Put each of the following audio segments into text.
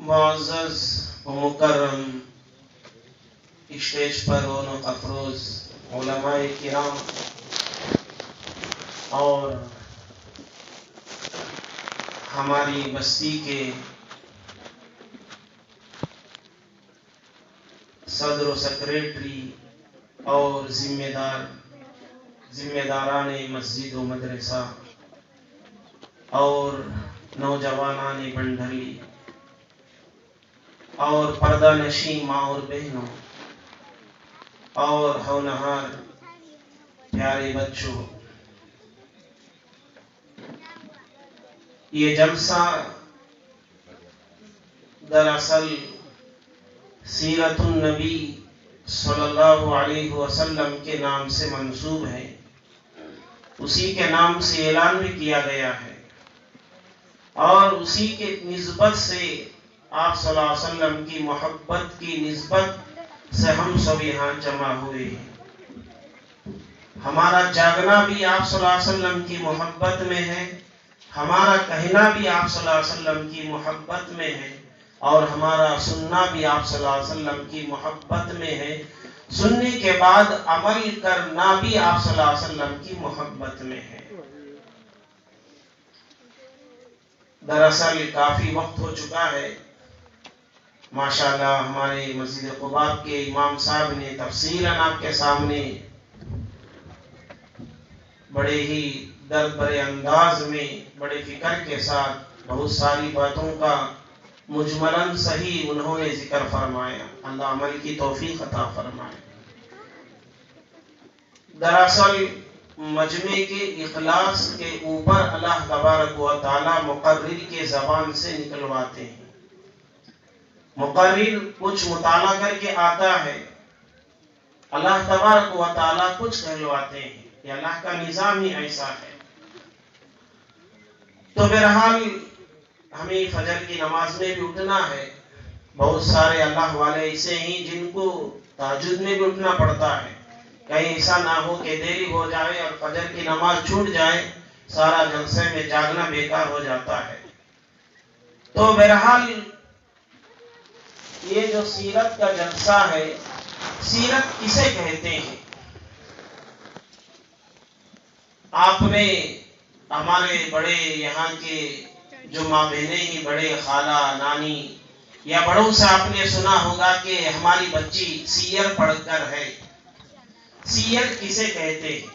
معزز و مکرم اسٹیج پر رونق افروز علماء کرام اور ہماری بستی کے صدر و سیکریٹری اور ذمہ داران مسجد و مدرسہ اور نوجوانان بنڈھلی اور پردہ نشین ماں اور بہنوں اور ہونہار پیارے بچوں، یہ جلسہ دراصل سیرت النبی صلی اللہ علیہ وسلم کے نام سے منسوب ہے، اسی کے نام سے اعلان بھی کیا گیا ہے اور اسی کے نسبت سے آپ صلی اللہ علیہ وسلم کی محبت کی نسبت سے ہم سب یہاں جمع ہوئے ہیں۔ ہمارا جاگنا بھی آپ صلی اللہ علیہ وسلم کی محبت میں ہے، ہمارا کہنا بھی آپ صلی اللہ علیہ وسلم کی محبت میں ہے اور ہمارا سننا بھی آپ صلی اللہ علیہ وسلم کی محبت میں ہے، سننے کے بعد عمل کرنا بھی آپ صلی اللہ علیہ وسلم کی محبت میں ہے۔ دراصل کافی وقت ہو چکا ہے، ماشاءاللہ ہمارے مسجد قباء کے امام صاحب نے تفصیلاً آپ کے سامنے بڑے ہی درد بھرے انداز میں بڑے فکر کے ساتھ بہت ساری باتوں کا مجملاً صحیح انہوں نے ذکر فرمایا، اللہ عمل کی توفیق عطا فرمائے۔ دراصل مجمع کے اخلاص کے اوپر اللہ تبارک و تعالی مقرر کے زبان سے نکلواتے ہیں۔ مقرر کچھ مطالعہ کر کے آتا ہے، اللہ تبارک و تعالی کچھ کہلواتے ہیں، یہ اللہ کا نظام ہی ایسا ہے۔ تو بہرحال ہمیں فجر کی نماز میں بھی اٹھنا ہے، بہت سارے اللہ والے ایسے ہیں جن کو تہجد میں بھی اٹھنا پڑتا ہے، کہیں ایسا نہ ہو کہ دیری ہو جائے اور فجر کی نماز چھوٹ جائے، سارا جلسے میں جاگنا بیکار ہو جاتا ہے۔ تو بہرحال یہ جو سیرت کا جلسہ ہے، سیرت کسے کہتے ہیں؟ آپ نے ہمارے بڑے یہاں کے جو ماں بہنیں ہی بڑے خالہ نانی یا بڑوں سے آپ نے سنا ہوگا کہ ہماری بچی سیر پڑھ کر ہے۔ سیر کسے کہتے ہیں؟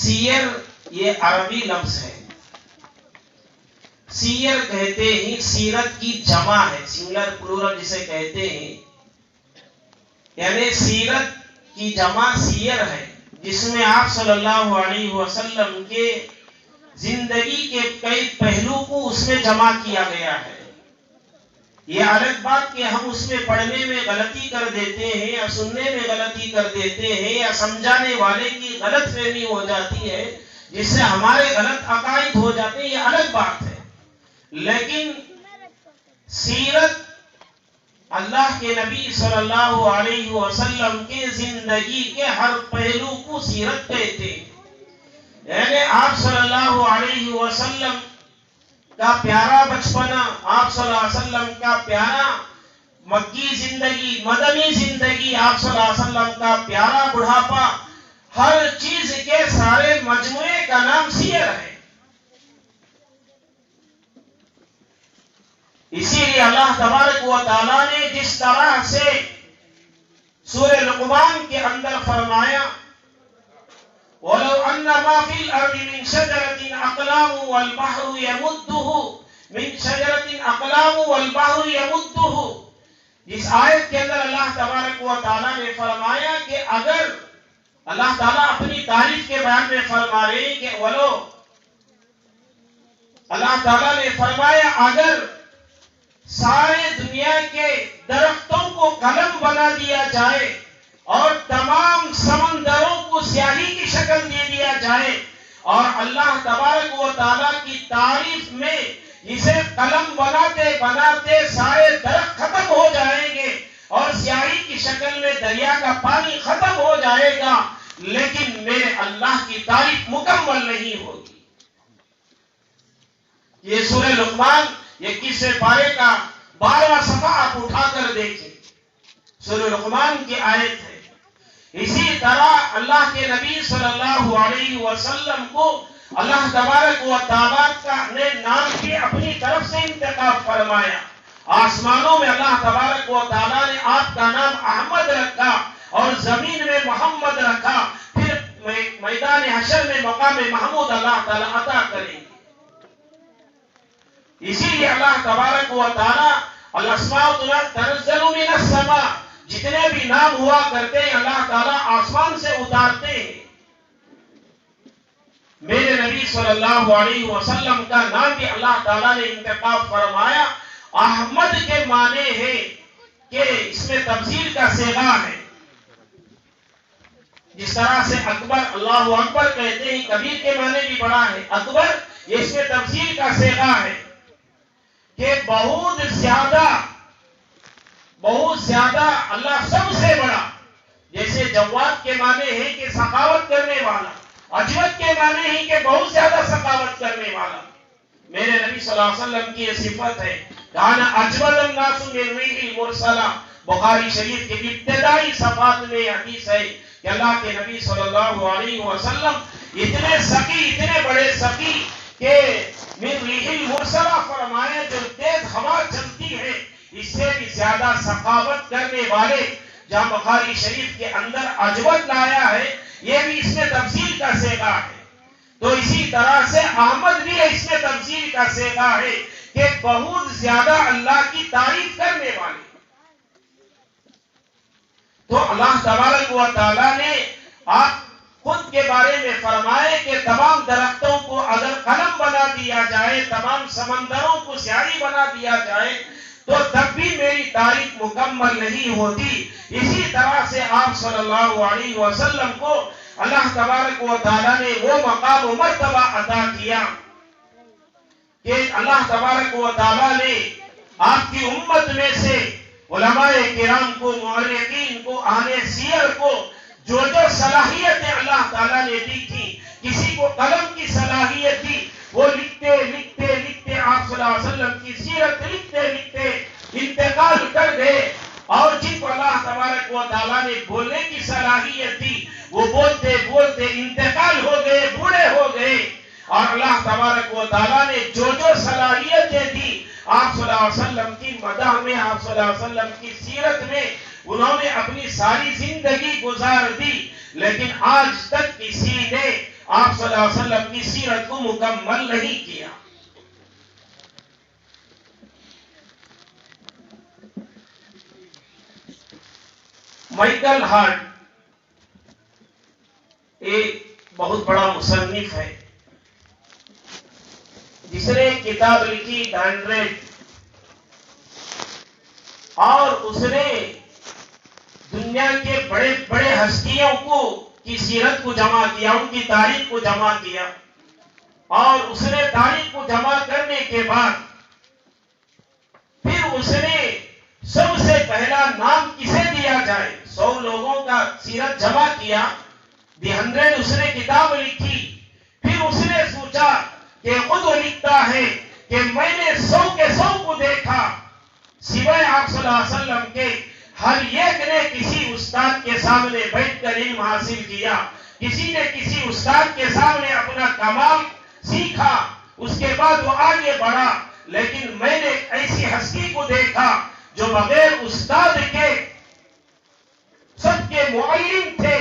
سیر یہ عربی لفظ ہے، سیر کہتے ہیں، سیرت کی جمع ہے، سنگولر پلورل جسے کہتے ہیں، یعنی سیرت کی جمع سیر ہے، جس میں آپ صلی اللہ علیہ وسلم کے زندگی کے کئی پہلو کو اس میں جمع کیا گیا ہے۔ یہ الگ بات کہ ہم اس میں پڑھنے میں غلطی کر دیتے ہیں یا سننے میں غلطی کر دیتے ہیں یا سمجھانے والے کی غلط فہمی ہو جاتی ہے جس سے ہمارے غلط عقائد ہو جاتے ہیں، یہ الگ بات ہے، لیکن سیرت اللہ کے نبی صلی اللہ علیہ وسلم کے زندگی کے ہر پہلو کو سیرت کہتے ہیں۔ یعنی آپ صلی اللہ علیہ وسلم کا پیارا بچپنا، آپ صلی اللہ علیہ وسلم کا پیارا مکی زندگی، مدنی زندگی، آپ صلی اللہ علیہ وسلم کا پیارا بڑھاپا، ہر چیز کے سارے مجموعے کا نام سیر ہے۔ اسی لیے اللہ تبارک و تعالیٰ نے جس طرح سے سورہ لقمان کے اندر فرمایا وَلَوْ أَنَّ مَا فِي الْأَرْضِ مِنْ شَجَرَةٍ أَقْلَامٌ وَالْبَحْرُ يَمُدُّهُ مِنْ شَجَرَةٍ أَقْلَامٌ وَالْبَحْرُ يَمُدُّهُ، جس آیت کے اندر اللہ تبارک و تعالیٰ نے فرمایا کہ اگر اللہ تعالیٰ اپنی تعریف کے بیان میں فرما رہے ہیں کہ ولو، اللہ تعالیٰ نے فرمایا اگر سارے دنیا کے درختوں کو قلم بنا دیا جائے اور تمام سمندروں کو سیاہی کی شکل دے دیا جائے اور اللہ تبارک و تعالیٰ کی تعریف میں اسے قلم بناتے بناتے سارے درخت ختم ہو جائیں گے اور سیاہی کی شکل میں دریا کا پانی ختم ہو جائے گا، لیکن میرے اللہ کی تعریف مکمل نہیں ہوگی۔ یہ سورہ لقمان 21 پارے کا 12واں صفحہ آپ اٹھا کر دیکھیں، سورہ لقمان کی آیت ہے۔ اسی طرح اللہ کے نبی صلی اللہ علیہ وسلم کو اللہ تبارک و تعالیٰ نے نام کے اپنی طرف سے انتخاب فرمایا۔ آسمانوں میں اللہ تبارک و تعالیٰ نے آپ کا نام احمد رکھا اور زمین میں محمد رکھا، پھر میدان حشر میں مقام محمود اللہ تعالیٰ عطا کریں گے۔ اسی لیے اللہ تبارک و تعالیٰ الاسماء تنزل من السماء، جتنے بھی نام ہوا کرتے ہیں اللہ تعالیٰ آسمان سے اتارتے ہیں۔ میرے نبی صلی اللہ علیہ وسلم کا نام بھی اللہ تعالیٰ نے انتخاب فرمایا۔ احمد کے معنی ہے کہ اس میں تفضیل کا صیغہ ہے، جس طرح سے اکبر اللہ اکبر کہتے ہیں، کبیر کے معنی بھی بڑا ہے، اکبر یہ اس میں تفضیل کا صیغہ ہے کہ بہت زیادہ اللہ سب سے بڑا۔ جیسے جواد کے معنی ہے کہ سخاوت کرنے والا، اجود کے معنی ہے کہ بہت زیادہ سخاوت کرنے والا۔ میرے نبی صلی اللہ علیہ وسلم کی یہ صفت ہے، کان اجود الناس من ریح المرسلہ۔ بخاری شریف کے ابتدائی صفحات میں حدیث ہے کہ اللہ کے نبی صلی اللہ علیہ وسلم اتنے سخی، اتنے بڑے سخی کہ من ریح المرسلہ فرمایا جو تیز ہوا چلتی ہے اس سے بھی زیادہ سخاوت کرنے والے۔ جہاں بخاری شریف کے اندر اجود لایا ہے، یہ بھی اس میں تفصیل کا صیغہ ہے۔ تو اسی طرح سے احمد بھی اس میں تفصیل کا صیغہ ہے کہ بہت زیادہ اللہ کی تعریف کرنے والے۔ تو اللہ تبارک و تعالیٰ نے آپ خود کے بارے میں فرمائے کہ تمام درختوں کو اگر قلم بنا دیا جائے، تمام سمندروں کو سیاہی بنا دیا جائے تو تب بھی میری تعریف مکمل نہیں ہوتی۔ اسی طرح سے آپ صلی اللہ علیہ وسلم کو اللہ تبارک و تعالیٰ نے وہ مقام و مرتبہ عطا کیا کہ اللہ تبارک و تعالیٰ نے آپ کی امت میں سے علماء کرام کو، مورخین کو، اہل سیر کو جو صلاحیتیں اللہ تعالیٰ نے دی تھی، کسی کو قلم کی صلاحیت دی، وہ لکھتے لکھتے لکھتے آپ صلی اللہ علیہ وسلم کی سیرت لکھتے لکھتے انتقال کر گئے، اور جن کو اللہ تبارک و تعالیٰ نے بولنے کی صلاحیت دی وہ بولتے بولتے انتقال ہو گئے، بوڑھے ہو گئے۔ اور اللہ تبارک و تعالیٰ نے جو صلاحیتیں دی آپ صلی اللہ علیہ وسلم کی مدح میں، آپ صلی اللہ علیہ وسلم کی سیرت میں، انہوں نے اپنی ساری زندگی گزار دی، لیکن آج تک کسی نے آپ صلی اللہ علیہ وسلم کی سیرت کو مکمل نہیں کیا۔ مائیکل ہارٹ ایک بہت بڑا مصنف ہے جس نے کتاب لکھی دی 100، اور اس نے دنیا کے بڑے بڑے ہستیوں کی سیرت کو جمع کیا، ان کی تاریخ کو جمع کیا، اور اس نے تاریخ کو جمع کرنے کے بعد پھر اس نے سب سے پہلا نام کسے دیا جائے، 100 لوگوں کا سیرت جمع کیا، دی 100 اس نے کتاب لکھی۔ پھر اس نے سوچا کہ خود وہ لکھتا ہے کہ میں نے 100 کے 100 کو دیکھا، سوائے آپ صلی اللہ علیہ وسلم کے ہر ایک نے کسی استاد کے سامنے بیٹھ کر علم حاصل کیا، کسی نے کسی استاد کے سامنے اپنا کمال سیکھا، اس کے بعد وہ آگے بڑھا، لیکن میں نے ایسی ہستی کو دیکھا جو بغیر استاد کے سب کے معلم تھے۔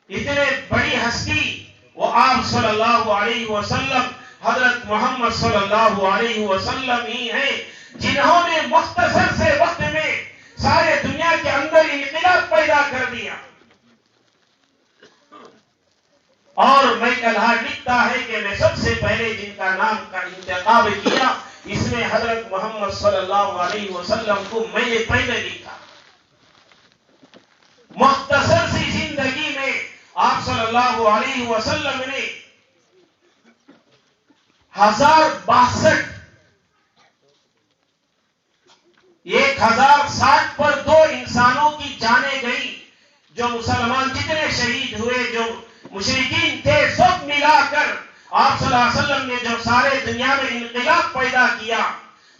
اتنے بڑی ہستی وہ آپ صلی اللہ علیہ وسلم، حضرت محمد صلی اللہ علیہ وسلم ہی ہیں، جنہوں نے مختصر سے وقت میں سارے دنیا کے اندر انقلاب پیدا کر دیا۔ اور مائیکل ہارٹ لکھتا ہے کہ میں سب سے پہلے جن کا نام کا انتخاب کیا، اس میں حضرت محمد صلی اللہ علیہ وسلم کو میں نے پہلے لکھا۔ مختصر سی زندگی میں آپ صلی اللہ علیہ وسلم نے 1062 1060 پر 2 انسانوں کی جانیں گئی، جو مسلمان جتنے شہید ہوئے، جو مشرکین تھے، سب ملا کر آپ صلی اللہ علیہ وسلم نے جو سارے دنیا میں انقلاب پیدا کیا،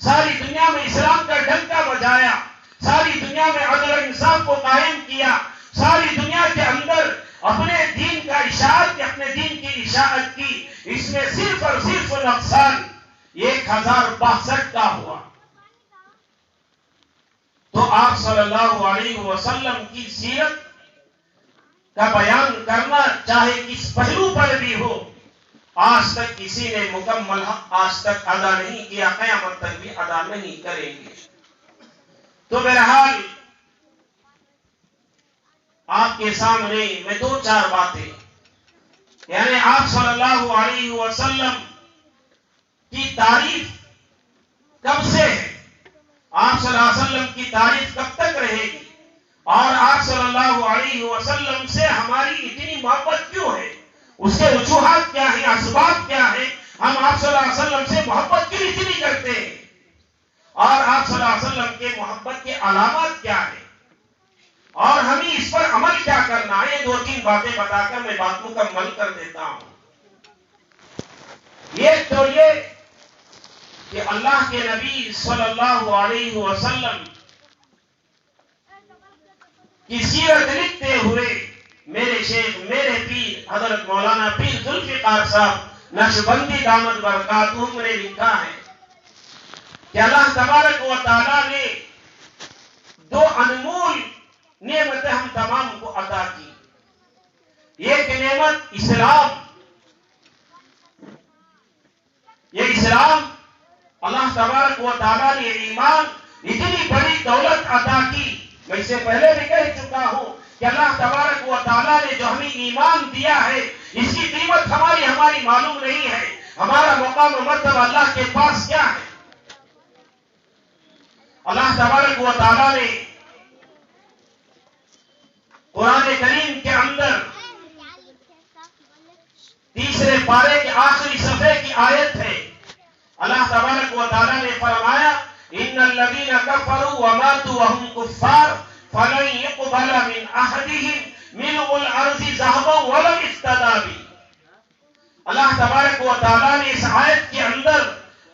ساری دنیا میں اسلام کا ڈنکا بجایا، ساری دنیا میں عدل و انصاف کو قائم کیا، ساری دنیا کے اندر اپنے دین کا اشاعت کی، اپنے دین کی اشاعت کی، اس میں صرف اور صرف نقصان 1062 کا ہوا۔ تو آپ صلی اللہ علیہ وسلم کی سیرت کا بیان کرنا چاہے کس پہلو پر بھی ہو، آج تک کسی نے مکمل حق آج تک ادا نہیں کیا، قیامت تک بھی ادا نہیں کریں گے۔ تو بہرحال آپ کے سامنے میں 2-4 باتیں، یعنی آپ صلی اللہ علیہ وسلم کی تعریف کب سے ہے، آپ صلی اللہ علیہ وسلم کی تعریف کب تک رہے گی، اور آپ صلی اللہ علیہ وسلم سے ہماری اتنی محبت کیوں ہے، اس کے وجوہات کیا ہیں، اسباب کیا ہیں، ہم آپ صلی اللہ علیہ وسلم سے محبت کیوں اتنی کرتے ہیں، اور آپ صلی اللہ علیہ وسلم کے محبت کے علامات کیا ہیں، اور ہمیں اس پر عمل کیا کرنا ہے۔ یہ 2-3 باتیں بتا کر میں بات مکمل کر دیتا ہوں۔ ایک تو یہ کہ اللہ کے نبی صلی اللہ علیہ وسلم کی سیرت لکھتے ہوئے میرے شیخ، میرے پیر حضرت مولانا پیر ذوالفقار صاحب نقشبندی دامت برکاتہم نے لکھا ہے کہ اللہ تبارک و تعالی نے 2 انمول نعمتیں ہم تمام کو عطا کی۔ ایک نعمت اسلام، یہ اسلام اللہ تبارک و تعالی نے ایمان، اتنی بڑی دولت عطا کی۔ میں اس سے پہلے بھی کہہ چکا ہوں کہ اللہ تبارک و تعالی نے جو ہمیں ایمان دیا ہے، اس کی قیمت ہماری معلوم نہیں ہے، ہمارا مقام و مرتبہ اللہ کے پاس کیا ہے۔ اللہ تبارک و تعالی نے قرآن کریم کے اندر 3 پارے کے آخری صفحے کی آیت ہے، اللہ تبارک و تعالی نے فرمایا ان الذين كفروا وماتوا وهم كفار فلن يقبل من احدهم ملء الارض ذهبا ولو افتدى به۔ اللہ تبارک و تعالی نے اس آیت کے اندر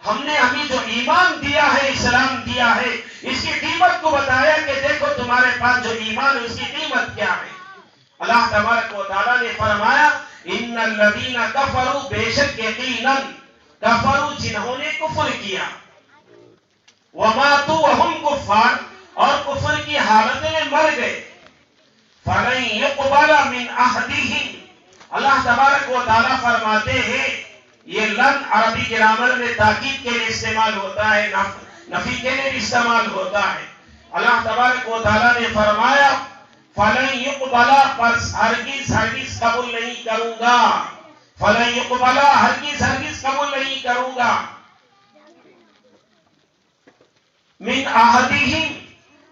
ہمیں جو ایمان دیا ہے، اسلام دیا ہے، اس کی قیمت کو بتایا کہ دیکھو تمہارے پاس جو ایمان ہے اس کی قیمت کیا ہے۔ اللہ تبارک و تعالی نے فرمایا ان الذين كفروا، بے شک یقیناً کفروا جنہوں نے کفر کیا، وماتوا وهم کفار، اور کفر کی حالت میں مر گئے، فلن يقبل من احدهم، اللہ تبارک و تعالی فرماتے ہیں یہ لن عربی گرامر میں تاکید کے لیے استعمال ہوتا ہے، نفی کے لیے استعمال ہوتا ہے۔ اللہ تبارک و تعالی نے فرمایا فلن يقبل، پر ہرگز قبول نہیں کروں گا، فلن يقبل ہرگز قبول نہیں کروں گا، من احدہم،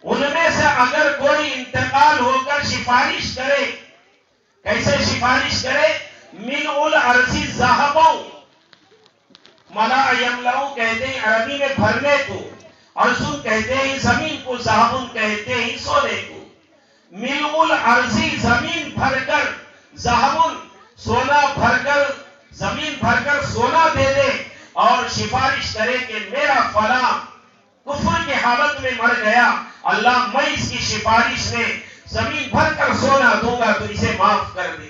ان میں سے اگر کوئی انتقال ہو کر سفارش کرے، کیسے سفارش کرے، ملء الارض ذهبا، ملا یملؤ کہتے ہیں عربی میں بھرنے کو، ارض کہتے ہیں زمین کو، ذهب کہتے ہیں سونے کو، ملء الارض زمین بھر کر، ذهب سونا بھر کر، زمین بھر کر سونا دے دے اور سفارش کرے کہ میرا فلاں کفر کی حالت میں مر گیا، اللہ میں اس کی سفارش میں زمین بھر کر سونا دوں گا تو اسے معاف کر دے۔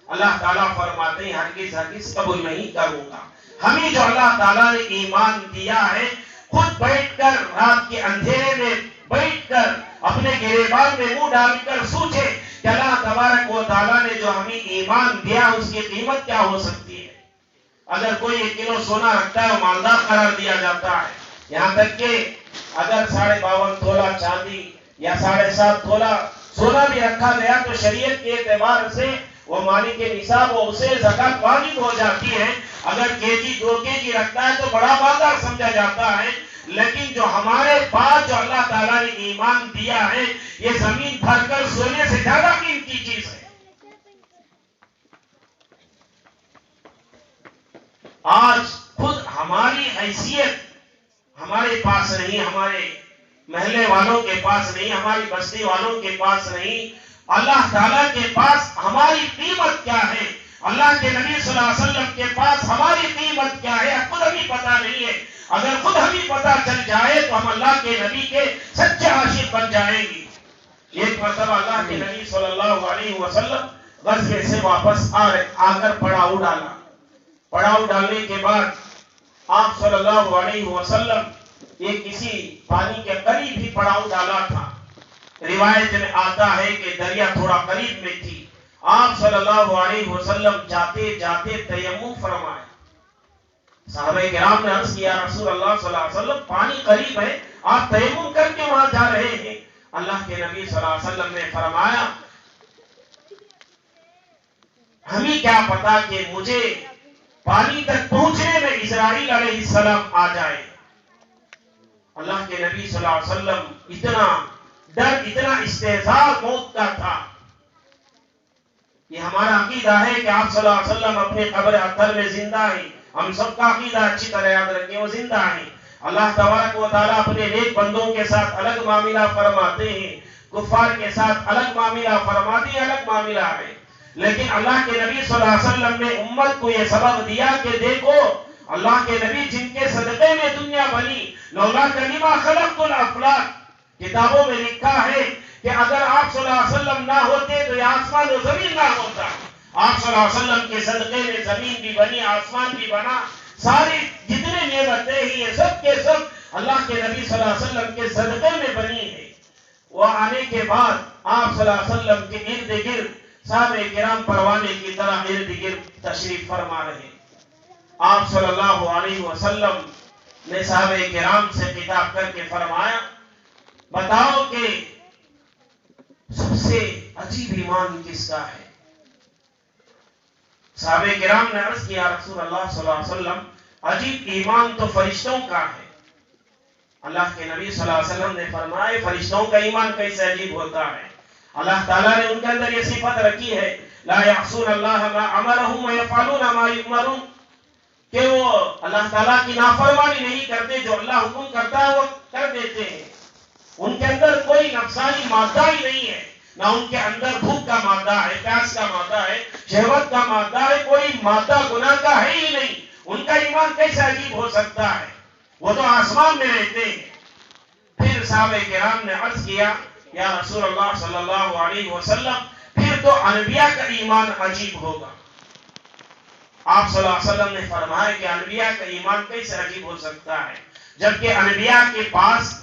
اللہ تعالیٰ فرماتے ہیں ہرگز قبول نہیں کروں گا۔ ہمیں جو اللہ تعالیٰ نے ایمان دیا ہے، خود بیٹھ کر رات کے اندھیرے میں بیٹھ کر اپنے گریبان میں منہ ڈال کر سوچے کہ اللہ تبارک و تعالیٰ نے جو ہمیں ایمان دیا اس کی قیمت کیا ہو سکتی ہے۔ اگر کوئی 1 کلو سونا رکھتا ہے وہ مالدار قرار دیا جاتا ہے، یہاں تک کہ اگر 52.5 تولہ چاندی یا 7.5 تولہ سونا بھی رکھا گیا تو شریعت کے اعتبار سے وہ مالک نصاب و اسے زکات واجب ہو جاتی ہے۔ اگر کیجی 2 کیجی رکھتا ہے تو بڑا مالدار سمجھا جاتا ہے، لیکن جو ہمارے پاس جو اللہ تعالیٰ نے ایمان دیا ہے یہ زمین بھر کر سونے سے زیادہ قیمتی چیز ہے۔ آج خود ہماری حیثیت ہمارے پاس نہیں، ہمارے محلے والوں کے پاس نہیں، ہماری بستی والوں کے پاس نہیں، اللہ تعالیٰ کے پاس ہماری قیمت کیا ہے، اللہ کے نبی صلی اللہ علیہ وسلم کے پاس ہماری قیمت کیا ہے خود ہمیں پتہ نہیں ہے. اگر خود ہمیں پتہ چل جائے تو ہم اللہ کے نبی کے سچے عاشق بن جائیں گے. ایک مرتبہ اللہ کے نبی صلی اللہ علیہ وسلم غزوے سے واپس آ کر پڑاؤ ڈالا. پڑاؤ ڈالنے کے بعد آپ صلی اللہ علیہ وسلم ایک کسی پانی کے قریب ہی پڑاؤ ڈالا تھا. روایت میں آتا ہے کہ دریا تھوڑا قریب میں تھی. آپ صلی اللہ علیہ وسلم جاتے جاتے تیمم فرمائے. صحابہ کرام نے عرض کیا رسول اللہ صلی اللہ علیہ وسلم پانی قریب ہے آپ تیمم کر کے وہاں جا رہے ہیں. اللہ کے نبی صلی اللہ علیہ وسلم نے فرمایا ہمیں کیا پتا کہ مجھے پانی تک پہنچنے میں اسرائیل علیہ السلام آ جائے. اللہ کے نبی صلی اللہ علیہ وسلم اتنا ڈر اتنا استحضار موت کا تھا. یہ ہمارا عقیدہ ہے کہ آپ صلی اللہ علیہ وسلم اپنے قبر اطہر میں زندہ ہیں. ہم سب کا عقیدہ اچھی طرح یاد رکھیں وہ زندہ ہیں. اللہ تبارک و تعالیٰ اپنے نیک بندوں کے ساتھ الگ معاملہ فرماتے ہیں, کفار کے ساتھ الگ معاملہ فرماتے ہیں, الگ معاملہ ہے. لیکن اللہ کے نبی صلی اللہ علیہ وسلم نے امت کو یہ سبق دیا کہ دیکھو اللہ کے نبی جن کے صدقے میں دنیا بنی لولا کلمہ خلقت الافلاک, کتابوں میں لکھا ہے کہ اگر آپ صلی اللہ علیہ وسلم نہ ہوتے تو یہ آسمان و زمین نہ ہوتا. آپ صلی اللہ علیہ وسلم کے صدقے میں زمین بھی بنی آسمان بھی بنا. ساری جتنے نعمتیں ہیں یہ سب کے سب اللہ کے نبی صلی اللہ علیہ وسلم کے صدقے میں بنی ہے. وہ آنے کے بعد آپ صلی اللہ علیہ وسلم کے ارد گرد صحابہ کرام پروانے کی طرح ارد گرد تشریف فرما رہے. آپ صلی اللہ علیہ وسلم نے صحابہ کرام سے خطاب کر کے فرمایا بتاؤ کہ سب سے عجیب ایمان کس کا ہے. صحابہ کرام نے عرض کیا رسول اللہ صلی اللہ علیہ وسلم عجیب ایمان تو فرشتوں کا ہے. اللہ کے نبی صلی اللہ علیہ وسلم نے فرمایا فرشتوں کا ایمان کیسے عجیب ہوتا ہے. اللہ تعالیٰ نے ان کے اندر یہ صفت رکھی ہے لا یعصون اللہ ما امرهم ویفعلون ما یؤمرون, کہ وہ اللہ تعالیٰ کی نافرمانی نہیں کرتے, جو اللہ حکم کرتا ہے وہ کر دیتے ہیں. ان کے اندر کوئی نفسانی مادہ ہی نہیں ہے, نہ ان کے اندر بھوک کا مادہ ہے, پیاس کا مادہ ہے, شہوت کا مادہ ہے, کوئی مادہ گناہ کا ہے ہی نہیں. ان کا ایمان کیسے عجیب ہو سکتا ہے, وہ تو آسمان میں رہتے ہیں. پھر صحابہ کرام نے عرض کیا یا رسول اللہ صلی اللہ علیہ وسلم پھر تو انبیاء کا ایمان عجیب ہوگا. آپ صلی اللہ علیہ وسلم نے فرمایا کہ انبیاء کا ایمان کیسے عجیب ہو سکتا ہے جبکہ انبیاء کے پاس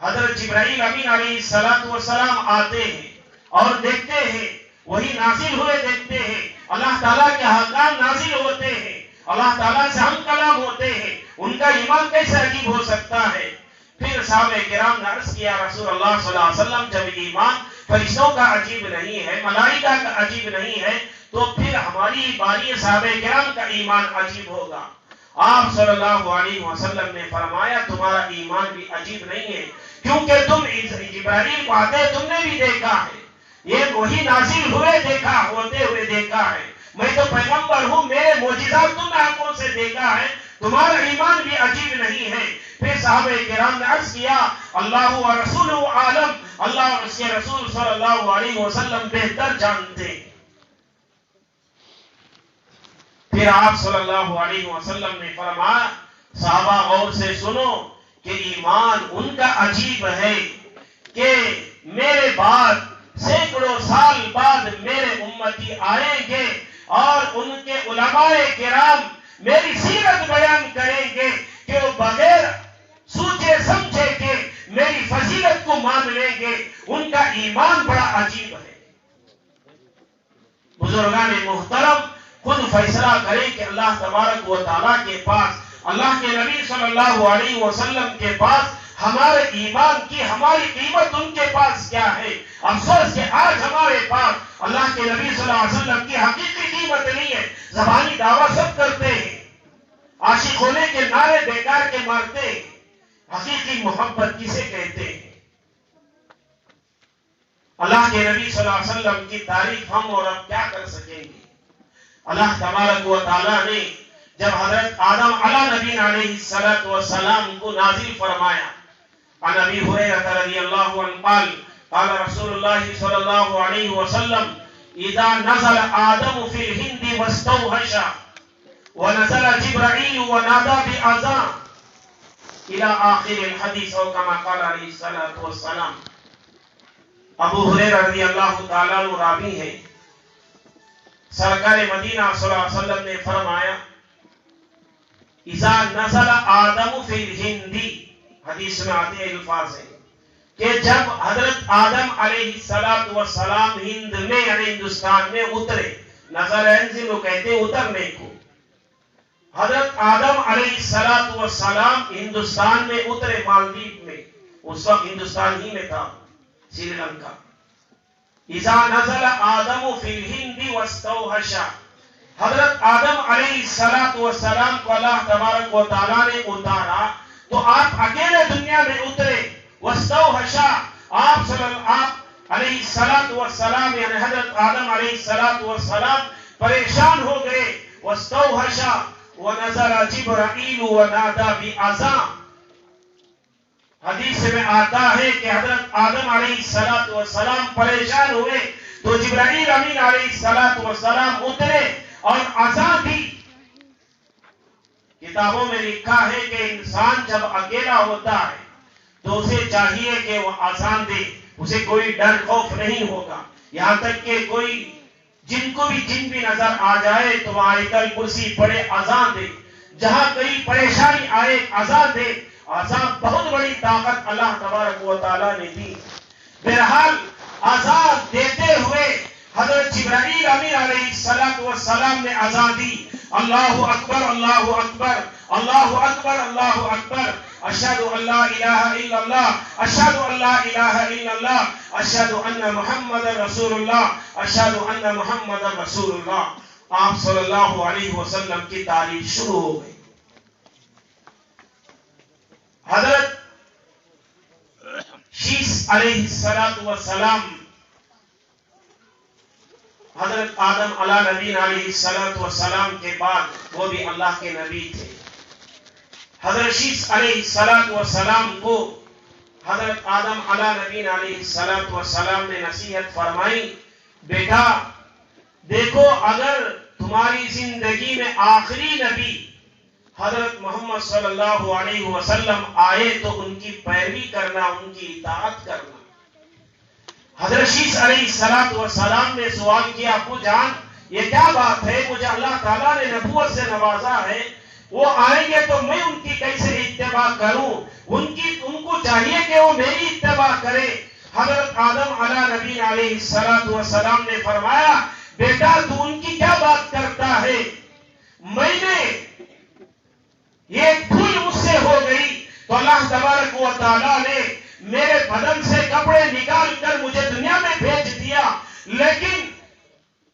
حضرت جبرائیل امین علیہ السلام آتے ہیں اور دیکھتے ہیں وہی نازل ہوئے دیکھتے ہیں, اللہ تعالیٰ کے احکام نازل ہوتے ہیں, اللہ تعالیٰ سے ہم کلام ہوتے ہیں. ان کا ایمان کیسے عجیب ہو سکتا ہے. پھر صحابہ کرام نے عرض کیا رسول اللہ صلی اللہ علیہ وسلم جب ایمان فرشتوں کا عجیب نہیں ہے, ملائکہ کا عجیب نہیں ہے, تو پھر ہماری باری صحابہ کرام کا ایمان عجیب ہوگا. آپ صلی اللہ علیہ وسلم نے فرمایا تمہارا ایمان بھی عجیب نہیں ہے کیونکہ تم جبرائیل کو آتے تم نے بھی دیکھا ہے, یہ وہی نازل ہوئے دیکھا ہوتے ہوئے دیکھا ہے. میں تو پیغمبر ہوں, میرے معجزات تم نے آنکھوں سے دیکھا ہے, تمہارا ایمان بھی عجیب نہیں ہے. پھر صحابہ کرام نے عرض کیا اللہ و رسول عالم, اللہ اور اس کے رسول صلی اللہ علیہ وسلم بہتر جانتے ہیں. پھر آپ صلی اللہ علیہ وسلم نے فرمایا صحابہ غور سے سنو کہ ایمان ان کا عجیب ہے کہ میرے بعد سینکڑوں سال بعد میرے امتی آئیں گے اور ان کے علماء کرام میری سیرت بیان کریں گے کہ وہ بغیر سوچے سمجھے کہ میری فضیلت کو مان لیں گے. ان کا ایمان بڑا عجیب ہے. بزرگان محترم خود فیصلہ کریں کہ اللہ تبارک و تعالیٰ کے پاس, اللہ کے نبی صلی اللہ علیہ وسلم کے پاس ہمارے ایمان کی ہماری قیمت ان کے پاس کیا ہے. افسوس کہ آج ہمارے پاس اللہ کے نبی صلی اللہ علیہ وسلم کی حقیقی قیمت نہیں ہے. زبانی دعویٰ سب کرتے ہیں, عاشق ہونے کے نعرے بیکار کے مارتے ہیں, حقیقی محبت کسے کہتے ہیں. اللہ کے نبی صلی اللہ علیہ وسلم کی تعریف ہم اور اب کیا کر سکیں گے. اللہ تبارک و تعالیٰ نے جب حضرت آدم علیہ نبی علیہ السلام کو نازل فرمایا, عن ابی ہریرہ رضی اللہ عنہ قال قال رسول اللہ صلی اللہ علیہ وسلم اذا نزل آدم فی الہند واستوحش ونزل جبرائیل ونادى بأذان الى آخر الحدیث او کما قال علیہ الصلوۃ والسلام۔ ابو ہریرہ رضی اللہ تعالیٰ عنہ راوی ہے، سرکار مدینہ صلی اللہ علیہ وسلم نے فرمایا اذا نزل آدم فی الہند، حدیث میں آتے ہیں الفاظ ہیں کہ جب حضرت آدم علیہ السلام ہند میں یعنی ہندوستان میں اترے، نزل ينزل کو کہتے ہیں اترنے کو، حضرت آدم علیہ السلام ہندوستان میں اترے، مالدیپ میں، اس وقت ہندوستان ہی میں تھا، سری لنکا۔ اذا نزل آدم فی الہند واستوحش، حضرت آدم علیہ السلام کو اللہ تبارک و تعالیٰ نے اتارا تو آپ اکیلے دنیا میں اترے، واستوحش آپ علیہ السلام یعنی حضرت آدم علیہ السلام پریشان ہو گئے، واستوحش ونزل جبرائیل ونادى بأذان، حدیث میں آتا ہے کہ حضرت آدم علیہ السلام پریشان ہوئے تو جبرائیل امین علیہ السلام اترے اور اذان دی۔ کتابوں میں لکھا ہے کہ انسان جب اکیلا ہوتا ہے تو اسے چاہیے کہ وہ اذان دے، اسے کوئی ڈر خوف نہیں ہوگا، یہاں تک کہ کوئی جن کو بھی جن بھی نظر آ جائے تو وہ آیت الکرسی پڑھے، اذان دے، جہاں کئی پریشانی آئے اذان دے۔ اذان بہت بڑی طاقت اللہ تبارک و تعالیٰ نے دی۔ بہرحال اذان دیتے ہوئے حضرت جبرائیل امین علیہ السلام نے اذان دی، اللہ اکبر اللہ اکبر اللہ اکبر اللہ اکبر، اشہد ان لا الہ الا اللہ اشہد ان لا الہ الا اللہ اشہد ان محمد رسول اللہ اشہد ان محمد رسول اللہ۔ آپ صلی اللہ علیہ وسلم کی تعریف شروع ہو گئی۔ حضرت شیس علیہ السلام حضرت آدم علیہ نبی علیہ السلام کے بعد وہ بھی اللہ کے نبی تھے۔ حضرت شیس علیہ السلام کو حضرت آدم علیہ نبی علیہ السلام نے نصیحت فرمائی، بیٹا دیکھو اگر تمہاری زندگی میں آخری نبی حضرت محمد صلی اللہ علیہ وسلم آئے تو ان کی پیروی کرنا، ان کی اطاعت کرنا۔ حضرت شیس علیہ السلام نے سوال کیا، ابو جان یہ کیا بات ہے، مجھے اللہ تعالیٰ نے نبوت سے نوازا ہے، وہ آئیں گے تو میں ان کی کیسے اتباع کروں، ان کو چاہیے کہ وہ میری اتباع کرے۔ حضرت آدم علیہ نبی علیہ السلام نے فرمایا، بیٹا تو ان کی کیا بات کرتا ہے، میں نے یہ بھول مجھ سے ہو گئی تو اللہ تبارک و تعالیٰ نے میرے بدن سے کپڑے نکال کر مجھے دنیا میں بھیج دیا، لیکن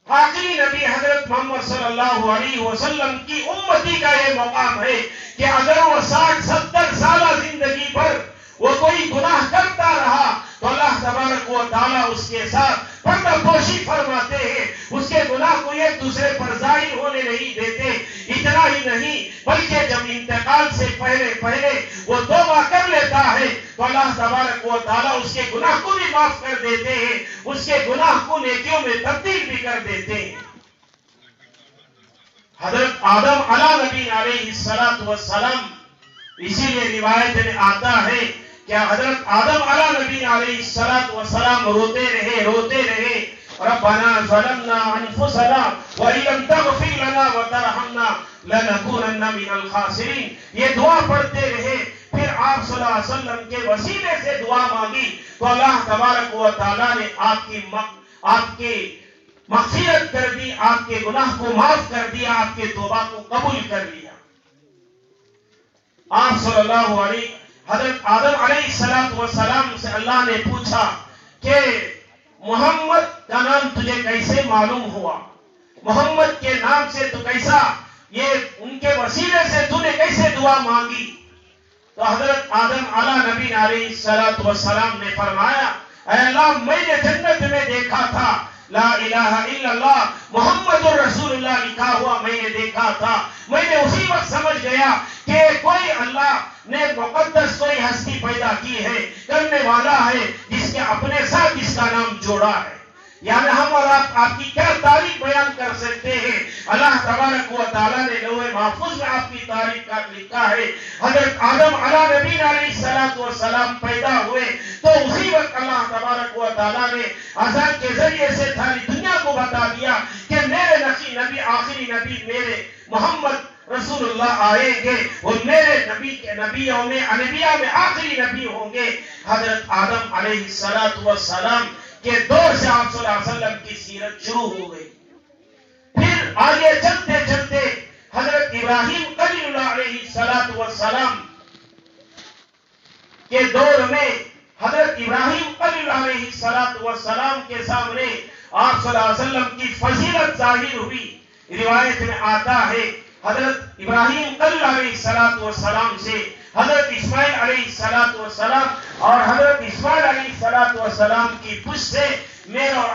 آخری نبی حضرت محمد صلی اللہ علیہ وسلم کی امتی کا یہ مقام ہے کہ اگر وہ 60-70 سالہ زندگی پر وہ کوئی گناہ کرتا رہا تو اللہ تبارک و تعالیٰ اس کے ساتھ پردہ پوشی فرماتے ہیں، اس کے گناہ کو ایک دوسرے پر ظاہر ہونے نہیں دیتے۔ اتنا ہی نہیں بلکہ جب انتقال سے پہلے وہ توبہ کر لیتا ہے تو اللہ تبارک و تعالیٰ اس کے گناہ کو بھی معاف کر دیتے ہیں، اس کے گناہ کو نیکیوں میں تبدیل بھی کر دیتے ہیں۔ حضرت آدم علیہ نبی علیہ السلام، اسی لیے روایت میں آتا ہے کہ حضرت آدم علیہ نبی علیہ السلام روتے رہے ربنا ظلمنا انفسنا وان لم تغفر لنا وترحمنا لنكونن من الخاسرین، یہ دعا پڑھتے رہے۔ پھر آپ صلی اللہ علیہ وسلم کے وسیلے سے دعا مانگی تو اللہ تبارک و تعالیٰ نے آپ کی مغفرت کر دی، آپ کے گناہ کو معاف کر دیا، آپ کے توبہ کو قبول کر لیا۔ آپ صلی اللہ علیہ حضرت آدم علیہ السلام سے اللہ نے پوچھا کہ محمد کا نام تجھے کیسے معلوم ہوا، محمد کے نام سے تو کیسا، یہ ان کے وسیلے سے تو نے کیسے دعا مانگی؟ تو حضرت آدم علیہ نبی علیہ السلام نے فرمایا، اے اللہ میں نے جنت میں دیکھا تھا لا الہ الا اللہ محمد الرسول اللہ لکھا ہوا میں نے دیکھا تھا، میں نے اسی وقت سمجھ گیا کہ کوئی اللہ نے مقدس کوئی ہستی پیدا کی ہے، کرنے والا ہے، جس کے اپنے ساتھ اس کا نام جوڑا ہے۔ یعنی ہم اور آپ کی کیا تاریخ بیان کر سکتے ہیں؟ اللہ تبارک و تعالیٰ نے لوح محفوظ میں آپ کی تاریخ کا لکھا ہے۔ حضرت آدم علیہ نبی علیہ السلام پیدا ہوئے تو اسی وقت اللہ تبارک و تعالیٰ نے اذان کے ذریعے سے ساری دنیا کو بتا دیا کہ میرے نبی آخری نبی میرے محمد رسول اللہ آئیں گے، وہ میرے نبیوں میں انبیاء میں آخری نبی ہوں گے۔ حضرت آدم علیہ السلام کے دور سے آپ صلی اللہ علیہ وسلم کی سیرت شروع ہو گئی۔ پھر آگے چلتے چلتے حضرت ابراہیم خلیل اللہ علیہ السلام کے دور میں حضرت ابراہیم خلیل اللہ علیہ السلام کے سامنے آپ صلی اللہ علیہ وسلم کی فضیلت ظاہر ہوئی۔ روایت میں آتا ہے حضرت ابراہیم خلیل علیہ السلام سے حضرت اسماعیل علیہ السلام اور حضرت اسماعیل علیہ السلام کی پشت سے میرے اور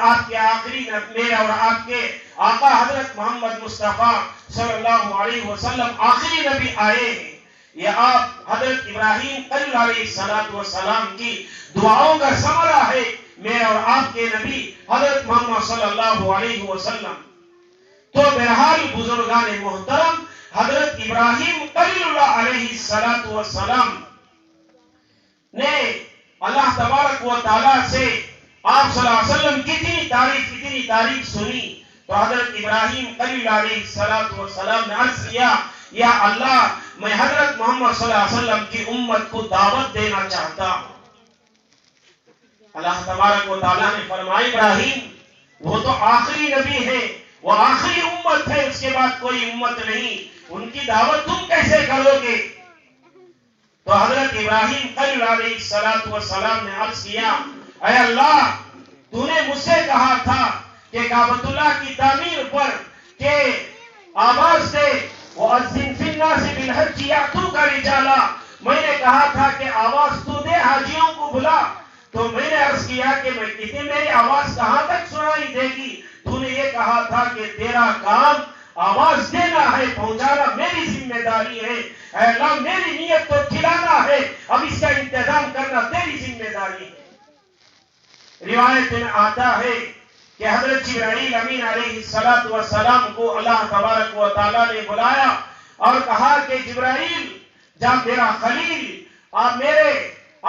آپ کے آقا حضرت محمد مصطفیٰ صلی اللہ علیہ وسلم آخری نبی آئے ہیں۔ یہ آپ حضرت ابراہیم خلیل علیہ السلام کی دعاؤں کا ثمرہ ہے، میرے اور آپ کے نبی حضرت محمد صلی اللہ علیہ وسلم۔ تو بہرحال بزرگان محترم، حضرت ابراہیم خلیل اللہ علیہ السلام نے اللہ تبارک و تعالیٰ سے آپ صلی اللہ علیہ وسلم کتنی تعریف سنی تو حضرت ابراہیم خلیل علیہ السلام نے عرض کیا، یا اللہ میں حضرت محمد صلی اللہ علیہ وسلم کی امت کو دعوت دینا چاہتا ہوں۔ اللہ تبارک و تعالیٰ نے فرمایا ابراہیم وہ تو آخری نبی ہے، وہ آخری امت ہے، اس کے بعد کوئی امت نہیں، ان کی دعوت تم کیسے کرو گے؟ تو حضرت ابراہیم خلیل علیہ السلام نے عرض کیا، اے اللہ تو نے مجھ سے کہا تھا کہ کعبۃ اللہ کی تعمیر پر کہ آواز دے وَأَذِّن فِي النَّاسِ بِالْحَجِّ يَأْتُوكَ رِجَالًا، میں نے کہا تھا کہ آواز تو دے حاجیوں کو بلا، تو میں نے عرض کیا کہ میری آواز کہاں تک سنائی دے گی؟ تو نے یہ کہا تھا کہ تیرا کام آواز دینا ہے، پہنچانا میری ذمہ داری ہے۔ اے اللہ میری نیت تو کھلانا ہے، اب اس کا انتظام کرنا تیری ذمہ داری ہے۔ روایت میں آتا ہے کہ حضرت جبرائیل امین علیہ السلام کو اللہ تبارک و تعالیٰ نے بلایا اور کہا کہ جبرائیل جب میرا خلیل اور میرے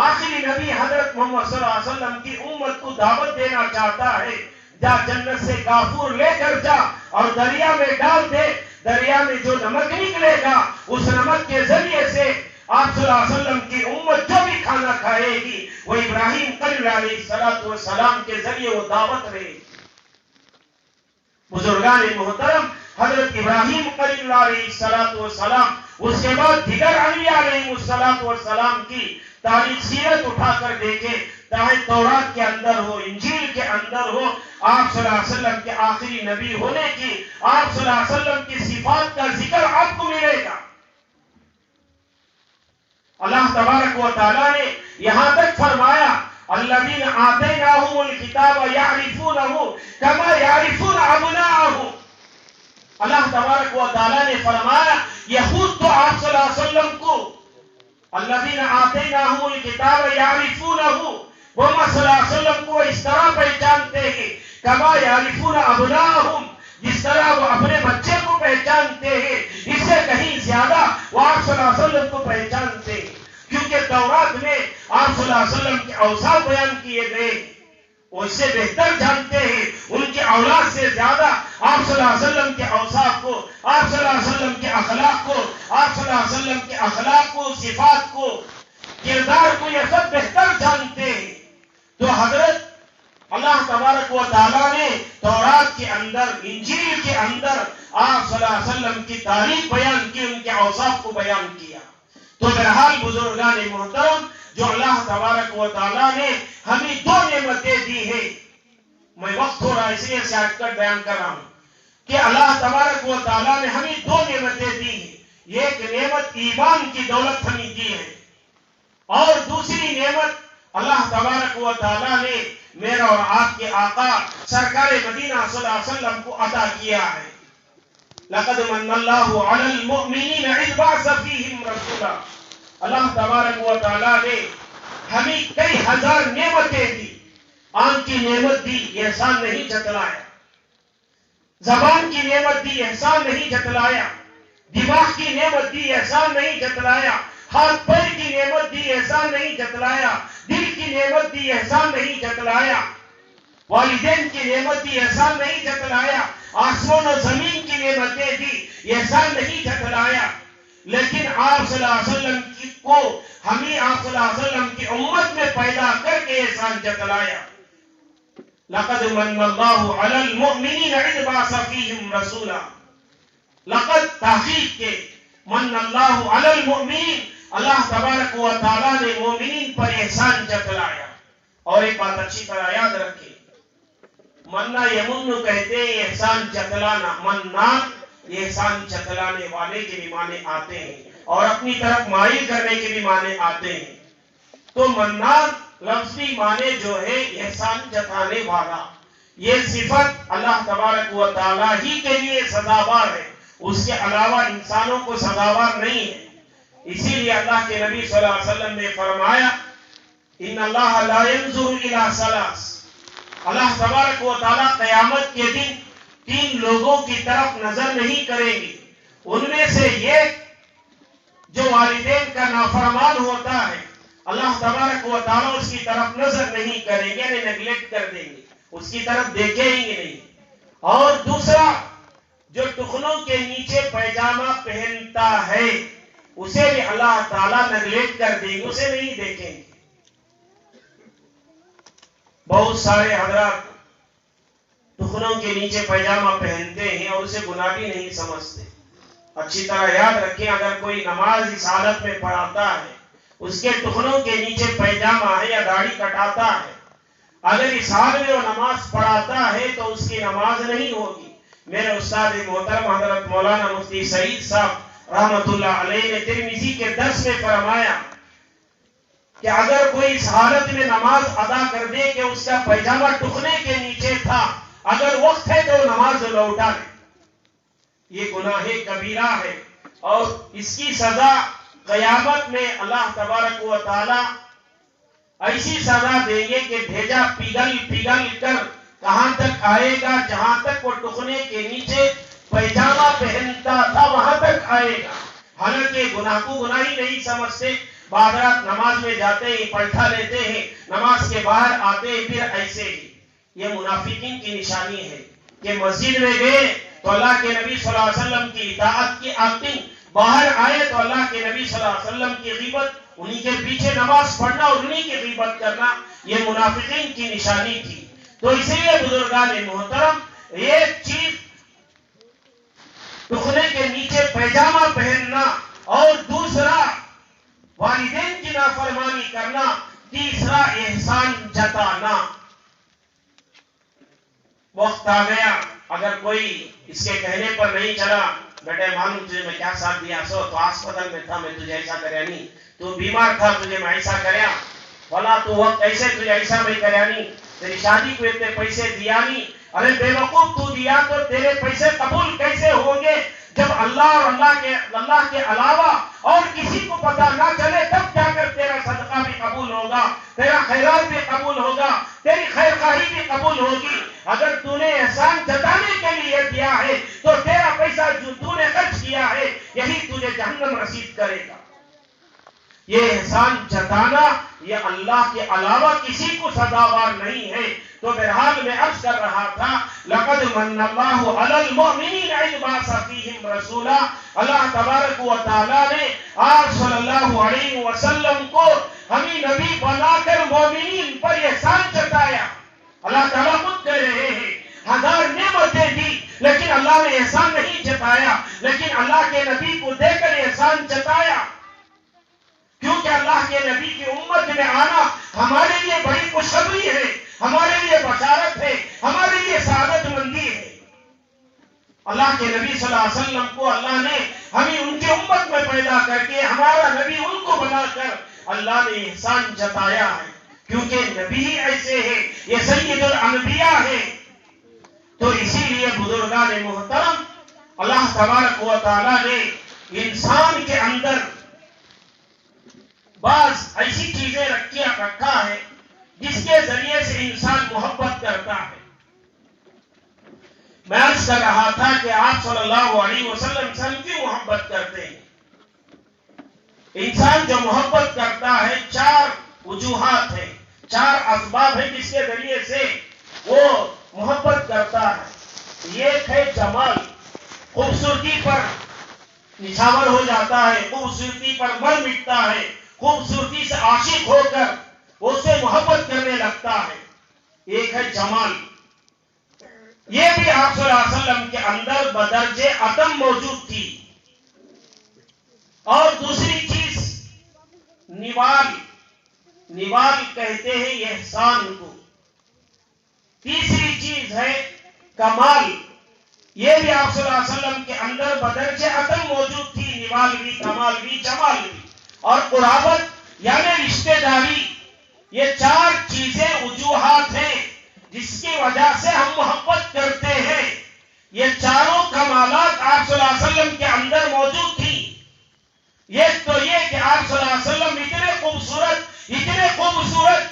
آخری نبی حضرت محمد صلی اللہ علیہ وسلم کی امت کو دعوت دینا چاہتا ہے، جا جنت سے کافور لے کر جا اور دریا میں ڈال دے، دریا میں جو نمک نکلے گا اس نمک کے ذریعے سے آپ صلی اللہ علیہ وسلم کی امت جو بھی کھانا کھائے گی وہ ابراہیم خلیل علیہ السلام کے ذریعے وہ دعوت رہے گی۔ بزرگان محترم، حضرت ابراہیم خلیل علیہ السلام اس کے بعد دیگر انبیاء علیہ السلام کی تاریخ سیرت اٹھا کر دیکھے، چاہے تورات کے اندر ہو، انجیل کے اندر ہو، آپ صلی اللہ علیہ وسلم کے آخری نبی ہونے کی، آپ صلی اللہ علیہ وسلم کی صفات کا ذکر آپ کو ملے گا۔ اللہ تبارک و تعالیٰ نے یہاں تک فرمایا الذین آتیناہم الکتاب یعرفونہ کما یعرفون ابناءہم۔ اللہ تبارک و تعالیٰ نے فرمایا یہود تو آپ صلی اللہ علیہ وسلم کو الذین آتیناہم الکتاب یعرفونہ، وہ صلی اللہ علیہ وسلم کو اس طرح پہچانتے ہیں کما یعرفون ابناءہم، جس طرح وہ اپنے بچے کو پہچانتے ہیں، اس سے کہیں زیادہ وہ آپ صلی اللہ علیہ وسلم کو پہچانتے ہیں، کیونکہ تورات میں آپ صلی اللہ علیہ وسلم کے اوصاف بیان کیے گئے، وہ اس سے بہتر جانتے ہیں، ان کے اولاد سے زیادہ آپ صلی اللہ علیہ وسلم کے اوصاف کو، آپ صلی اللہ علیہ وسلم کے اخلاق کو، آپ صلی اللہ علیہ وسلم کے اخلاق کو، صفات کو، کردار کو، یہ سب بہتر جانتے ہیں۔ تو حضرت اللہ تبارک و تعالیٰ نے تورات کے اندر، انجیل کے اندر آپ صلی اللہ علیہ وسلم کی تعریف بیان کی، ان کے اوصاف کو بیان کیا۔ تو بہرحال بزرگان محترم، جو اللہ تبارک و تعالیٰ نے ہمیں دو نعمتیں دی ہیں، میں وقت تھوڑا اس لیے شارٹ کٹ بیان کر رہا ہوں کہ اللہ تبارک و تعالیٰ نے ہمیں دو نعمتیں دی ہیں، ایک نعمت ایمان کی دولت ہمیں دی ہے، اور دوسری نعمت اللہ تبارک و تعالیٰ نے میرا اور آپ کے آقا سرکار مدینہ صلی اللہ علیہ وسلم کو عطا کیا ہے۔ لقد من اللہ علی المؤمنین اذ بعث فیہم رسولا، اللہ تبارک و تعالیٰ نے ہمیں کئی ہزار نعمتیں دی، آنکھ کی نعمت دی، احسان نہیں جتلایا، زبان کی نعمت دی، احسان نہیں جتلایا، دماغ کی نعمت دی، احسان نہیں جتلایا، ہاتھ پیر کی نعمت دی، احسان نہیں جتلایا، دل کی نعمت دی، احسان نہیں جتلایا، والدین کی نعمت دی، احسان نہیں جتلایا، آسمان و زمین کی نعمتیں دی، احسان نہیں جتلایا، لیکن آپ صلی اللہ علیہ وسلم کو ہمیں آپ صلی اللہ علیہ وسلم کی امت میں پیدا کر کے احسان جتلایا۔ لقد من اللہ علی المؤمنین اذ بعث فیہم رسولا، لقد تحقیق کے من اللہ علی المؤمنین، اللہ تبارک و تعالیٰ نے مومنین پر احسان جتلایا۔ اور ایک بات اچھی طرح یاد رکھیں، مننا یمن کہتے ہیں احسان جتلانا، مننا یہ احسان جتلانے والے کے بھی معنی آتے ہیں اور اپنی طرف مائل کرنے کے بھی معنی آتے ہیں۔ تو منان لفظی معنی جو ہے احسان جتانے والا، یہ صفت اللہ تبارک و تعالیٰ ہی کے لیے سزاوار ہے، اس کے علاوہ انسانوں کو سزاوار نہیں ہے۔ اسی لیے اللہ کے نبی صلی اللہ علیہ وسلم نے فرمایا ان اللہ لا ينظر الى ثلاث، اللہ تبارک و تعالیٰ قیامت کے دن 3 لوگوں کی طرف نظر نہیں کریں گے، ان میں سے ایک جو والدین کا نافرمان ہوتا ہے، اللہ تبارک و تعالیٰ اس کی طرف نظر نہیں کریں گے، یعنی نیگلیکٹ کر دیں گے، اس کی طرف دیکھیں گے نہیں۔ اور دوسرا جو ٹخنوں کے نیچے پیجامہ پہنتا ہے، اسے بھی اللہ تعالیٰ نیگلیکٹ کر دیں گے، اسے نہیں دیکھیں گے۔ بہت سارے حضرات ٹخنوں کے نیچے پیجامہ پہنتے ہیں اور اسے گناہ بھی نہیں سمجھتے۔ اچھی طرح یاد رکھیں، اگر کوئی نماز اس حالت میں پڑھاتا ہے، اس کے ٹخنوں کے نیچے پیجامہ ہے یا داڑھی کٹاتا ہے، اگر اس حال میں وہ نماز پڑھاتا ہے تو اس کی نماز نہیں ہوگی۔ میرے استاد محترم حضرت مولانا مفتی سعید صاحب رحمت اللہ علیہ نے ترمذی کے درس میں فرمایا کہ اگر کوئی اس حالت میں نماز ادا کر دے کہ اس کا پیجامہ ٹخنے کے نیچے تھا، اگر وقت ہے تو نماز لوٹا لے، یہ گناہ کبیرہ ہے اور اس کی سزا قیامت میں اللہ تبارک و تعالی ایسی سزا دیں گے کہ بھیجا پگھل پگھل کر کہاں تک آئے گا، جہاں تک وہ ٹخنے کے نیچے پیجامہ پہنتا تھا وہاں تک آئے گا۔ حالانکہ گناہ کو گناہ ہی نہیں سمجھتے، بعد رات نماز میں جاتے ہیں، پلٹا لیتے ہیں، نماز کے باہر آتے ہیں، پھر ایسے ہی۔ یہ منافقین کی نشانی ہے کہ مسجد میں گئے تو اللہ کے نبی صلی اللہ علیہ وسلم کی اطاعت کی ایکٹنگ، باہر آئے تو اللہ کے نبی صلی اللہ علیہ وسلم کی غیبت، انہی کے پیچھے نماز پڑھنا اور انہی کی غیبت کرنا، یہ منافقین کی نشانی تھی۔ تو اسی لیے بزرگان محترم، ایک چیز ٹخنے کے نیچے پیجامہ پہننا، اور دوسرا والدین کی نافرمانی کرنا، تیسرا احسان جتانا۔ وقت آ گیا، اگر کوئی اس کے کہنے پر نہیں چلا، بیٹے معلوم تجھے میں کیا ساتھ دیا سو، تو ہاسپٹل میں تھا میں تجھے ایسا کریا نہیں، تو بیمار تھا تجھے میں ایسا کریا، فلا تو وقت ایسے تجھے ایسا میں کریا نہیں، تیری شادی کو اتنے پیسے دیا نہیں۔ ارے بے وقوف، تو دیا تو تیرے پیسے قبول کیسے ہوں گے جب اللہ اور اللہ کے علاوہ اور کسی کو پتہ نہ چلے، تب جا کر تیرا صدقہ بھی قبول ہوگا، تیرا خیرات بھی قبول ہوگا، تیری خیر خواہی بھی قبول ہوگی۔ اگر تو نے احسان جتانے کے لیے دیا ہے تو تیرا پیسہ جو تو نے خرچ کیا ہے یہی تجھے جہنم رسید کرے گا۔ یہ احسان جتانا یہ اللہ کے علاوہ کسی کو سزاوار نہیں ہے۔ تو بہرحال میں عرض کر رہا تھا، لقد من اللہ علی المؤمنین اذ بعث فیہم رسولا، اللہ تبارک و تعالیٰ نے آپ صلی اللہ علیہ وسلم کو ہمیں نبی بنا کر مومنین پر احسان جتایا۔ اللہ تعالیٰ خود کہہ رہے ہیں، 1000 نعمتیں دی لیکن اللہ نے احسان نہیں جتایا، لیکن اللہ کے نبی کو دے کر احسان جتایا، کیونکہ اللہ کے نبی کی امت میں آنا ہمارے لیے بڑی خوشخبری ہے، ہمارے لیے بشارت ہے، ہمارے لیے سعادت مندی ہے۔ اللہ کے نبی صلی اللہ علیہ وسلم کو اللہ نے ہمیں ان کی امت میں پیدا کر کے ہمارا نبی ان کو بنا کر اللہ نے احسان جتایا ہے، کیونکہ نبی ہی ایسے ہیں، یہ سید الانبیاء ہے۔ تو اسی لیے بزرگان محترم، اللہ تبارک و تعالیٰ نے انسان کے اندر بعض ایسی چیزیں رکھا ہے جس کے ذریعے سے انسان محبت کرتا ہے. میں عرض کر رہا تھا کہ آپ صلی اللہ علیہ وسلم سے ہم کیوں محبت کرتے ہیں؟ انسان جو محبت کرتا ہے 4 وجوہات ہیں، 4 اسباب ہیں جس کے ذریعے سے وہ محبت کرتا ہے. ایک ہے جمال، خوبصورتی پر نچھاور ہو جاتا ہے، خوبصورتی پر مر مٹتا ہے، خوبصورتی سے عاشق ہو کر وہ اس سے محبت کرنے لگتا ہے. ایک ہے جمال، یہ بھی آپ صلی اللہ علیہ وسلم کے اندر بدرجے عدم موجود تھی. اور دوسری چیز نوال کہتے ہیں احسان کو. تیسری چیز ہے کمال، یہ بھی آپ صلی اللہ علیہ وسلم کے اندر بدرجے عدم موجود تھی، نوال بھی، کمال بھی، جمال بھی. اور قرابت یعنی رشتہ داری، یہ 4 چیزیں وجوہات ہیں جس کی وجہ سے ہم محبت کرتے ہیں. یہ چاروں کمالات آپ صلی اللہ علیہ وسلم کے اندر موجود تھی. ایک تو یہ کہ آپ صلی اللہ علیہ وسلم اتنے خوبصورت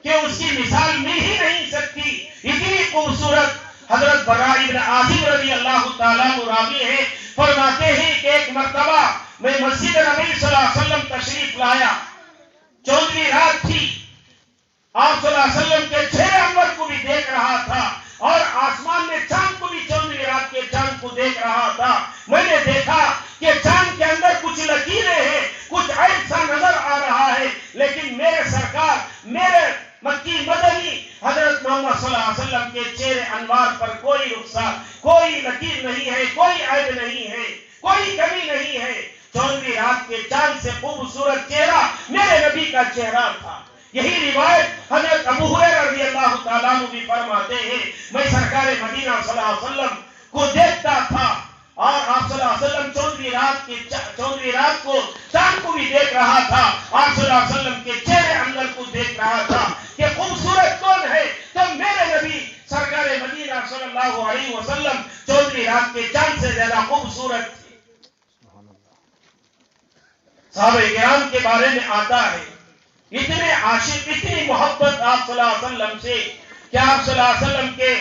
کہ اس کی مثال مل ہی نہیں سکتی، اتنی خوبصورت. حضرت براء ابن عازب رضی اللہ تعالیٰ راوی ہیں، فرماتے ہیں کہ ایک مرتبہ میں مسجد نبی صلی اللہ علیہ وسلم تشریف لایا، 14ویں رات تھی. آپ صلی اللہ علیہ وسلم کے چہرے انور کو بھی دیکھ رہا تھا اور آسمان میں چاند کو بھی 14ویں رات کے چاند کو دیکھ رہا تھا. میں نے دیکھا کہ چاند کے اندر کچھ لکیریں ہیں، کچھ ایسا نظر آ رہا ہے، لیکن میرے سرکار، میرے مکی مدنی حضرت محمد صلی اللہ علیہ وسلم کے چہرے انوار پر کوئی رخسار، کوئی لکیر نہیں ہے، کوئی عیب نہیں ہے، کوئی کمی نہیں ہے. 14ویں رات کے چاند سے خوبصورت چہرہ میرے نبی کا چہرہ تھا. یہی روایت حضرت ابو ہریرہ رضی اللہ تعالیٰ عنہ بھی فرماتے ہیں، میں سرکار مدینہ صلی اللہ علیہ وسلم کو دیکھتا تھا اور آپ صلی اللہ علیہ وسلم 14ویں رات کو چاند کو بھی دیکھ رہا تھا، آپ صلی اللہ علیہ وسلم کے چہرے اندر کو دیکھ رہا تھا کہ خوبصورت کون ہے؟ تو میرے نبی سرکار مدینہ صلی اللہ علیہ وسلم 14ویں رات کے چاند سے زیادہ خوبصورت تھے. صحابہ کرام کے بارے میں آتا ہے اتنے عاشق، اتنی محبت آپ صلی اللہ علیہ وسلم سے کہ آپ صلی اللہ علیہ وسلم کے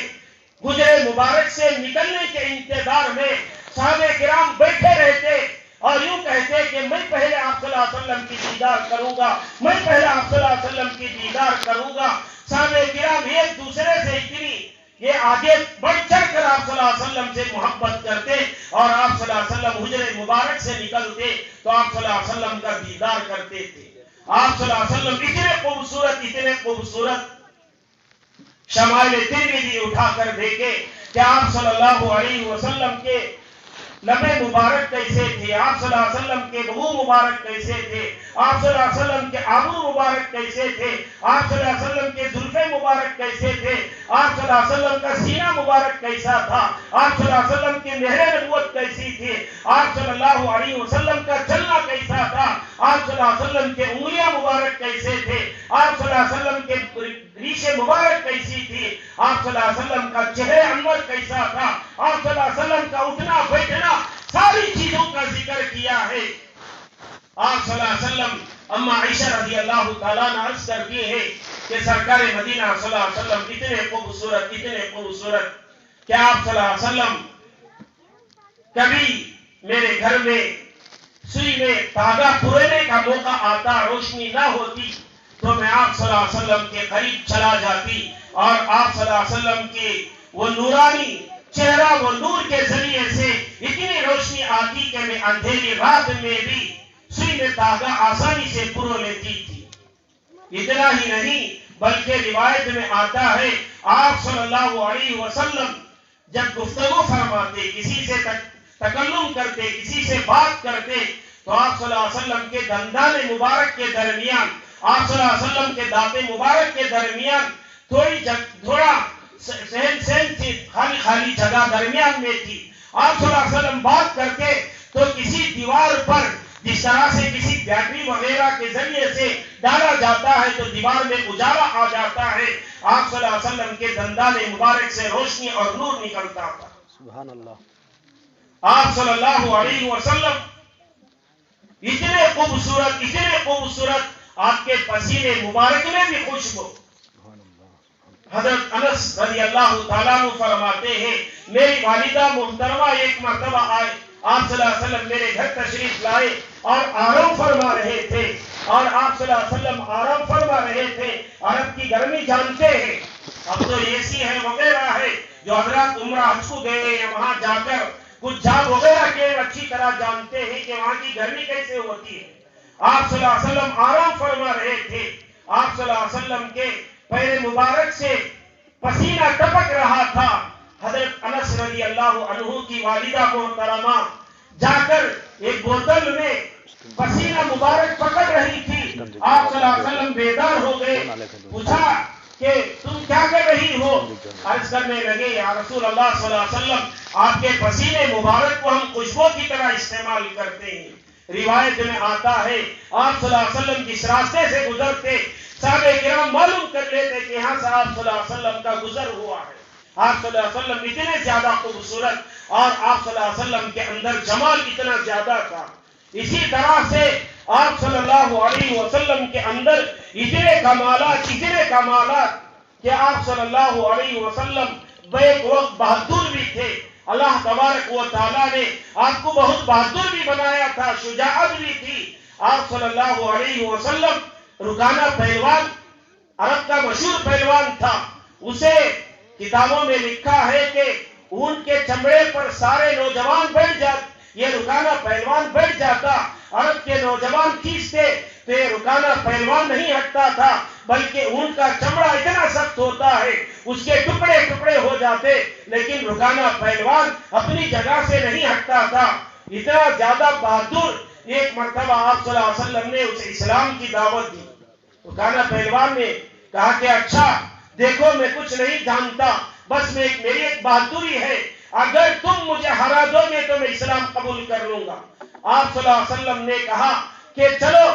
حجرے مبارک سے نکلنے کے انتظار میں صحابہ کرام بیٹھے رہتے اور یوں کہتے کہ میں پہلے آپ صلی اللہ علیہ وسلم کی دیدار کروں گا، میں پہلے آپ صلی اللہ علیہ وسلم کی دیدار کروں گا. صحابہ کرام ایک دوسرے سے اتنی یہ آگے بڑھ چڑھ کر آپ صلی اللہ علیہ وسلم سے محبت کرتے اور آپ صلی اللہ علیہ وسلم حجرے مبارک سے نکلتے تو آپ صلی اللہ علیہ وسلم کا دیدار کرتے تھے. آپ صلی اللہ علیہ وسلم اتنے خوبصورت شمائل ترمذی اٹھا کر دیکھے کہ آپ صلی اللہ علیہ وسلم کے لبے مبارک کیسے تھے، آپ صلی اللہ علیہ وسلم کے منہ مبارک کیسے تھے، آپ صلی اللہ علیہ وسلم کے آبرو مبارک کیسے تھے، آپ صلی اللہ علیہ وسلم کے زلفیں مبارک کیسے تھے، آپ صلی اللہ علیہ وسلم کا سینہ مبارک کیسا تھا، آپ صلی اللہ علیہ وسلم کی مہر نبوت کیسی تھی، آپ صلی اللہ علیہ وسلم کا چلنا کیسا تھا، آپ صلی اللہ علیہ وسلم کے انگلیاں مبارک کیسے تھے، آپ صلی اللہ علیہ وسلم کے ریشے مبارک کیسی تھی، آپ صلی اللہ علیہ وسلم کا چہرے انور کیسا تھا، آپ صلی اللہ علیہ وسلم کا اٹھنا بیٹھنا، ساری چیزوں کا ذکر کیا ہے. آپ صلی اللہ علیہ وسلم اما عائشہ رضی اللہ تعالیٰ عنہ عرض کرتی ہے کہ سرکار مدینہ صلی اللہ علیہ وسلم اتنے خوبصورت کہ آپ صلی اللہ علیہ وسلم کبھی میرے گھر میں سوئی میں دھاگا پرونے کا موقع آتا، روشنی نہ ہوتی تو میں آپ صلی اللہ علیہ وسلم کے قریب چلا جاتی اور آپ صلی اللہ علیہ وسلم کی وہ نورانی چہرہ، وہ نور کے ذریعے سے اتنی روشنی آتی کہ میں اندھیری رات میں بھی سوئی میں دھاگا آسانی سے پرو لیتی تھی. اتنا ہی نہیں بلکہ روایت میں آتا ہے آپ صلی اللہ علیہ وسلم جب گفتگو فرماتے، کسی سے تکلم کرتے، کسی سے بات کرتے تو آپ صلی اللہ علیہ وسلم کے دندان مبارک کے درمیان، آپ صلی اللہ علیہ وسلم کے دانت مبارک کے درمیان تھوڑا سہن تھی، خالی جگہ درمیان میں تھی. آپ صلی اللہ علیہ وسلم بات کرتے تو کسی دیوار پر جس طرح سے کسی بیٹری وغیرہ کے ذریعے سے ڈالا جاتا ہے تو دیوار میں اجالا آ جاتا ہے، آپ صلی اللہ علیہ وسلم کے دندان مبارک سے روشنی اور نور نکلتا تھا. سبحان اللہ. آپ صلی اللہ علیہ وسلم اتنے خوبصورت آپ کے پسینے مبارک میں بھی خوشبو۔ حضرت انس رضی اللہ تعالیٰ عنہ فرماتے ہیں میری والدہ محترمہ ایک مرتبہ آئے، آپ صلی اللہ علیہ وسلم میرے گھر تشریف لائے اور آرام فرما رہے تھے، اور آپ صلی اللہ علیہ وسلم آرام فرما رہے تھے۔ عرب کی گرمی جانتے ہیں، اب تو اے سی ہے وغیرہ ہے، جو حضرات عمرہ حج کو گئے یا وہاں جا کر کچھ جاب وغیرہ کے اچھی طرح جانتے ہیں کہ وہاں کی گرمی کیسے ہوتی ہے۔ آپ صلی اللہ علیہ وسلم آرام فرما رہے تھے، آپ صلی اللہ علیہ وسلم کے پیر مبارک سے پسینہ ٹپک رہا تھا۔ حضرت انس رضی اللہ عنہ کی والدہ محترمہ جا کر ایک بوتل میں پسینہ مبارک پکڑ رہی تھی۔ آپ صلی اللہ علیہ وسلم بیدار ہو گئے، پوچھا کہ تم کیا کر رہی ہو؟ عرض کرنے لگے یا رسول اللہ صلی اللہ علیہ وسلم آپ کے پسینے مبارک کو ہم خوشبو کی طرح استعمال کرتے ہیں۔ روایت میں آتا ہے آپ صلی اللہ علیہ وسلم جس راستے سے گزرتے صحابہ کرام معلوم کر لیتے کہ یہاں سے آپ صلی اللہ علیہ وسلم کا گزر ہوا ہے۔ آپ صلی اللہ علیہ وسلم اتنے زیادہ خوبصورت اور آپ صلی اللہ علیہ وسلم کے اندر جمال اتنا زیادہ تھا۔ اسی طرح سے آپ صلی اللہ علیہ وسلم کے اندر اتنے کمالات کہ آپ صلی اللہ علیہ وسلم بیک وقت بہادر بھی تھے۔ اللہ تبارک و تعالیٰ نے آپ کو بہت بہادر بھی بنایا تھا، شجاعت بھی تھی۔ آپ صلی اللہ علیہ وسلم رکانہ پہلوان، عرب کا مشہور پہلوان تھا، اسے کتابوں میں لکھا ہے کہ اونٹ کے چمڑے پر سارے نوجوان بیٹھ جاتے، یہ رکانہ پہلوان بیٹھ جاتا، عرب کے نوجوان کھینچتے تو یہ رکانہ پہلوان نہیں ہٹتا تھا، بلکہ اونٹ کا چمڑا اتنا سخت ہوتا ہے اس کے ٹکڑے ٹکڑے ہو جاتے، لیکن رکانہ پہلوان اپنی جگہ سے نہیں ہٹتا تھا، اتنا زیادہ بہادر۔ ایک مرتبہ آپ صلی اللہ علیہ وسلم نے اسے اسلام کی دعوت دی، رکانہ پہلوان نے کہا کہ اچھا دیکھو میں کچھ نہیں جانتا، بس میری ایک بہادری ہے، اگر تم مجھے ہرا دو گے تو میں اسلام قبول کر لوں گا۔ آپ صلی اللہ علیہ وسلم نے کہا کہ چلو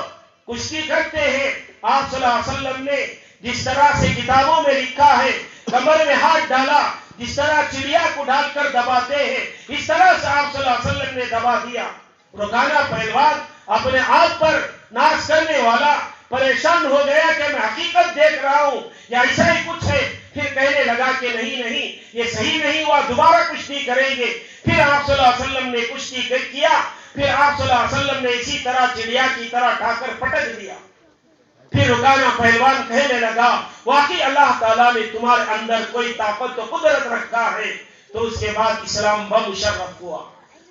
کشتی کرتے ہیں۔ آپ صلی اللہ علیہ وسلم نے جس طرح سے کتابوں میں لکھا ہے کمر میں ہاتھ ڈالا، جس طرح چڑیا کو ڈال کر دباتے ہیں اس طرح سے آپ صلی اللہ علیہ وسلم نے دبا دیا۔ رکانہ پہلوان اپنے آپ پر ناز کرنے والا پریشان ہو گیا کہ میں حقیقت دیکھ رہا ہوں یا ایسا ہی کچھ ہے، پھر کہنے لگا کہ نہیں یہ صحیح نہیں ہوا، دوبارہ کشتی کریں گے۔ پھر آپ صلی اللہ علیہ وسلم نے کشتی کیا، پھر آپ صلی اللہ علیہ وسلم نے اسی طرح چڑیا کی طرح اٹھا کر پٹک دیا۔ پھر رکانہ پہلوان کہنے لگا واقعی اللہ تعالیٰ نے تمہارے اندر کوئی طاقت و قدرت رکھا ہے۔ تو اس کے بعد اسلام بمشرف ہوا۔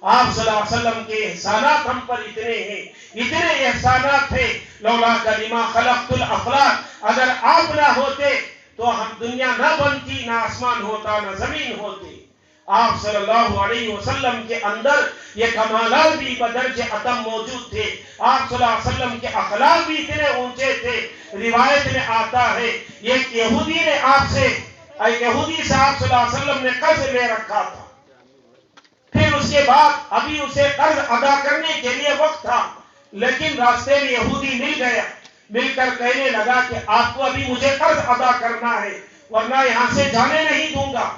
آپ صلی اللہ علیہ وسلم کے احسانات ہم پر اتنے ہیں، اتنے احسانات ہیں، لولا کلمہ خلقت الافلاک، اگر آپ نہ ہوتے تو ہم دنیا نہ بنتی، نہ آسمان ہوتا نہ زمین ہوتی۔ آپ صلی اللہ علیہ وسلم کے اندر یہ کمالات بھی بدرجہ اتم موجود تھے۔ آپ صلی اللہ علیہ وسلم کے اخلاق بھی اتنے اونچے تھے۔ روایت میں آتا ہے ایک یہودی سے آپ صلی اللہ علیہ وسلم نے قرض لے رکھا تھا، پھر اس کے بعد ابھی اسے قرض ادا کرنے کے لیے وقت تھا، لیکن راستے میں یہودی مل گیا، مل کر کہنے لگا کہ آپ کو ابھی مجھے قرض ادا کرنا ہے ورنہ یہاں سے جانے نہیں دوں گا۔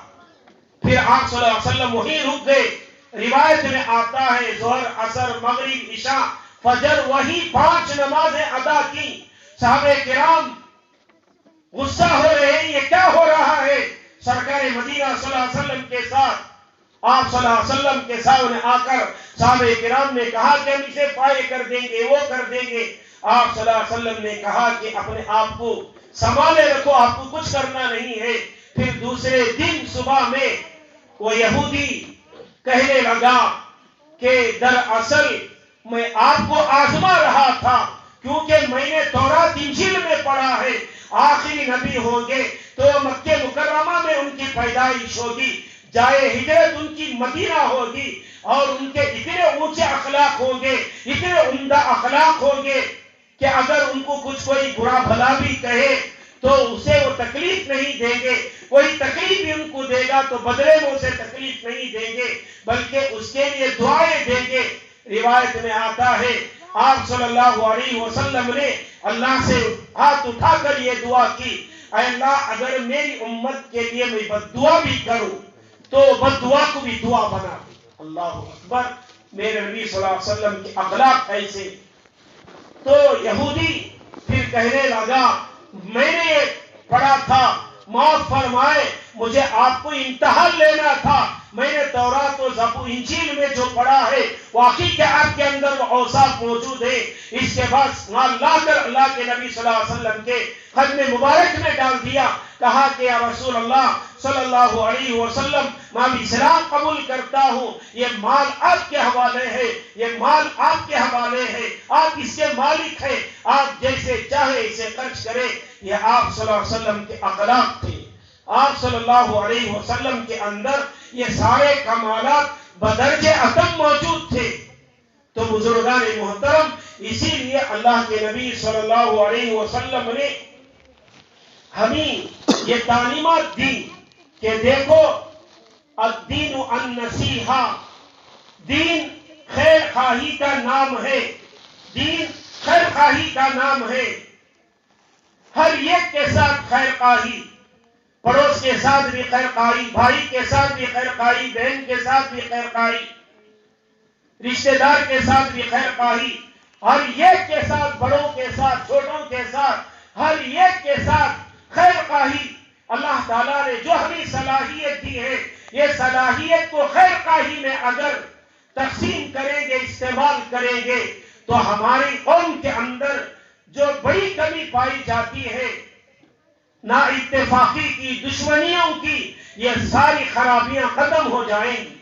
پھر آپ صلی اللہ علیہ وسلم وہیں رک گئے۔ روایت میں آتا ہے ظہر عصر مغرب عشاء فجر وہی 5 نمازیں ادا کی۔ صحابہ کرام غصہ ہو رہے ہیں، یہ کیا ہو رہا ہے؟ سرکار مدینہ صلی اللہ علیہ وسلم کے ساتھ آپ صلی اللہ علیہ وسلم کے سامنے آ کر صحابہ کرام نے کہا کہ ہم اسے پائے کر دیں گے، وہ کر دیں گے۔ آپ صلی اللہ علیہ وسلم نے کہا کہ اپنے آپ کو سنبھالے رکھو، آپ کو کچھ کرنا نہیں ہے۔ پھر دوسرے دن صبح میں وہ یہودی کہنے لگا کہ دراصل میں آپ کو آزما رہا تھا، کیونکہ میں نے تورات انجیل میں پڑھا ہے آخری نبی ہوں گے تو مکہ مکرمہ میں ان کی پیدائش ہوگی، جائے ہجرت ان کی مدینہ ہوگی، اور ان کے اتنے اونچے اخلاق ہوں گے، اتنے عمدہ اخلاق ہوں گے کہ اگر ان کو کچھ کوئی برا بھلا بھی کہے تو اسے وہ تکلیف نہیں دیں گے، کوئی تکلیف بھی ان کو دے گا تو بدلے میں اسے تکلیف نہیں دیں گے بلکہ اس کے لیے دعائیں دیں گے۔ روایت میں آتا ہے آپ صلی اللہ علیہ وسلم نے اللہ سے ہاتھ اٹھا کر یہ دعا کی، اے اللہ اگر میری امت کے لیے میں بد دعا بھی کروں تو بد دعا کو بھی دعا بنا دے۔ اللہ اکبر، میرے نبی صلی اللہ علیہ وسلم کے اخلاق ایسے۔ تو یہودی پھر کہنے لگا میں نے یہ پڑھا تھا، معاف فرمائے مجھے آپ کو امتحان لینا تھا، میں نے تورات و زبور انجیل میں جو پڑھا ہے واقعی کہ آپ کے اندر وہ اوصاف موجود ہے۔ اس کے بعد لا کر اللہ کے نبی صلی اللہ علیہ وسلم کے ختم مبارک میں ڈال دیا، کہا کہ یا رسول اللہ صلی اللہ علیہ وسلم میں اسلام قبول کرتا ہوں، یہ مال آپ کے حوالے ہے، یہ مال آپ کے حوالے ہے، آپ اس کے مالک ہیں، آپ جیسے چاہے اسے خرچ کریں۔ یہ آپ صلی اللہ علیہ وسلم کے اخلاق تھے۔ آپ صلی اللہ علیہ وسلم کے اندر یہ سارے کمالات بدرجہ اتم موجود تھے۔ تو بزرگان محترم، اسی لیے اللہ کے نبی صلی اللہ علیہ وسلم نے ہمیں یہ تعلیمات دی کہ دیکھو الدین النصیحہ، دین خیر خواہی کا نام ہے، دین خیر خواہی کا نام ہے۔ ہر ایک کے ساتھ خیر خواہی، پڑوس کے ساتھ بھی خیر خواہی، بھائی کے ساتھ بھی خیر خواہی، بہن کے ساتھ بھی خیر خواہی، رشتہ دار کے ساتھ بھی خیر خواہی، ہر ایک کے ساتھ، بڑوں کے ساتھ، چھوٹوں کے ساتھ، ہر ایک کے ساتھ خیر خواہی۔ اللہ تعالیٰ نے جو ہمیں صلاحیت دی ہے، یہ صلاحیت کو خیر خواہی میں اگر تقسیم کریں گے، استعمال کریں گے، تو ہماری قوم کے اندر جو بڑی کمی پائی جاتی ہے نا اتفاقی کی، دشمنیوں کی، یہ ساری خرابیاں ختم ہو جائیں گی۔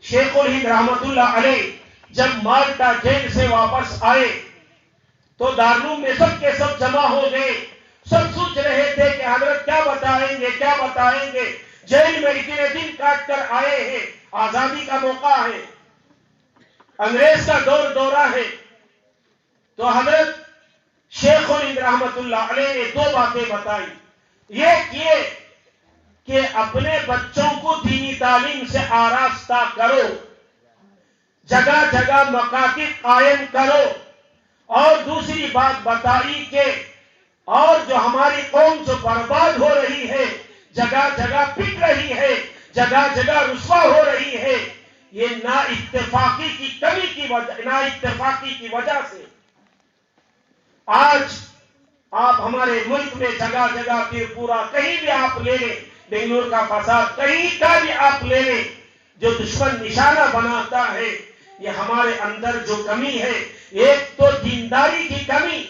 شیخ الہند رحمت اللہ علیہ جب مالٹا جیل سے واپس آئے تو دارالعلوم میں سب کے سب جمع ہو گئے، سب سوچ رہے تھے کہ حضرت کیا بتائیں گے، کیا بتائیں گے، جیل میں اتنے دن کاٹ کر آئے ہیں، آزادی کا موقع ہے، انگریز کا دورہ ہے۔ تو حضرت شیخ الہند رحمت اللہ علیہ نے دو باتیں بتائی، ایک یہ کہ اپنے بچوں کو دینی تعلیم سے آراستہ کرو، جگہ جگہ مکاتب قائم کرو، اور دوسری بات بتائی کہ اور جو ہماری قوم جو برباد ہو رہی ہے، جگہ جگہ پٹ رہی ہے، جگہ جگہ رسوا ہو رہی ہے، یہ نا اتفاقی کی کمی کی وجہ، نا اتفاقی کی وجہ سے آج آپ ہمارے ملک میں جگہ جگہ پھر پورا کہیں بھی آپ لے لیں، بنگلور کا فساد کہیں کا بھی آپ لے لیں، جو دشمن نشانہ بناتا ہے، یہ ہمارے اندر جو کمی ہے، ایک تو دینداری کی کمی،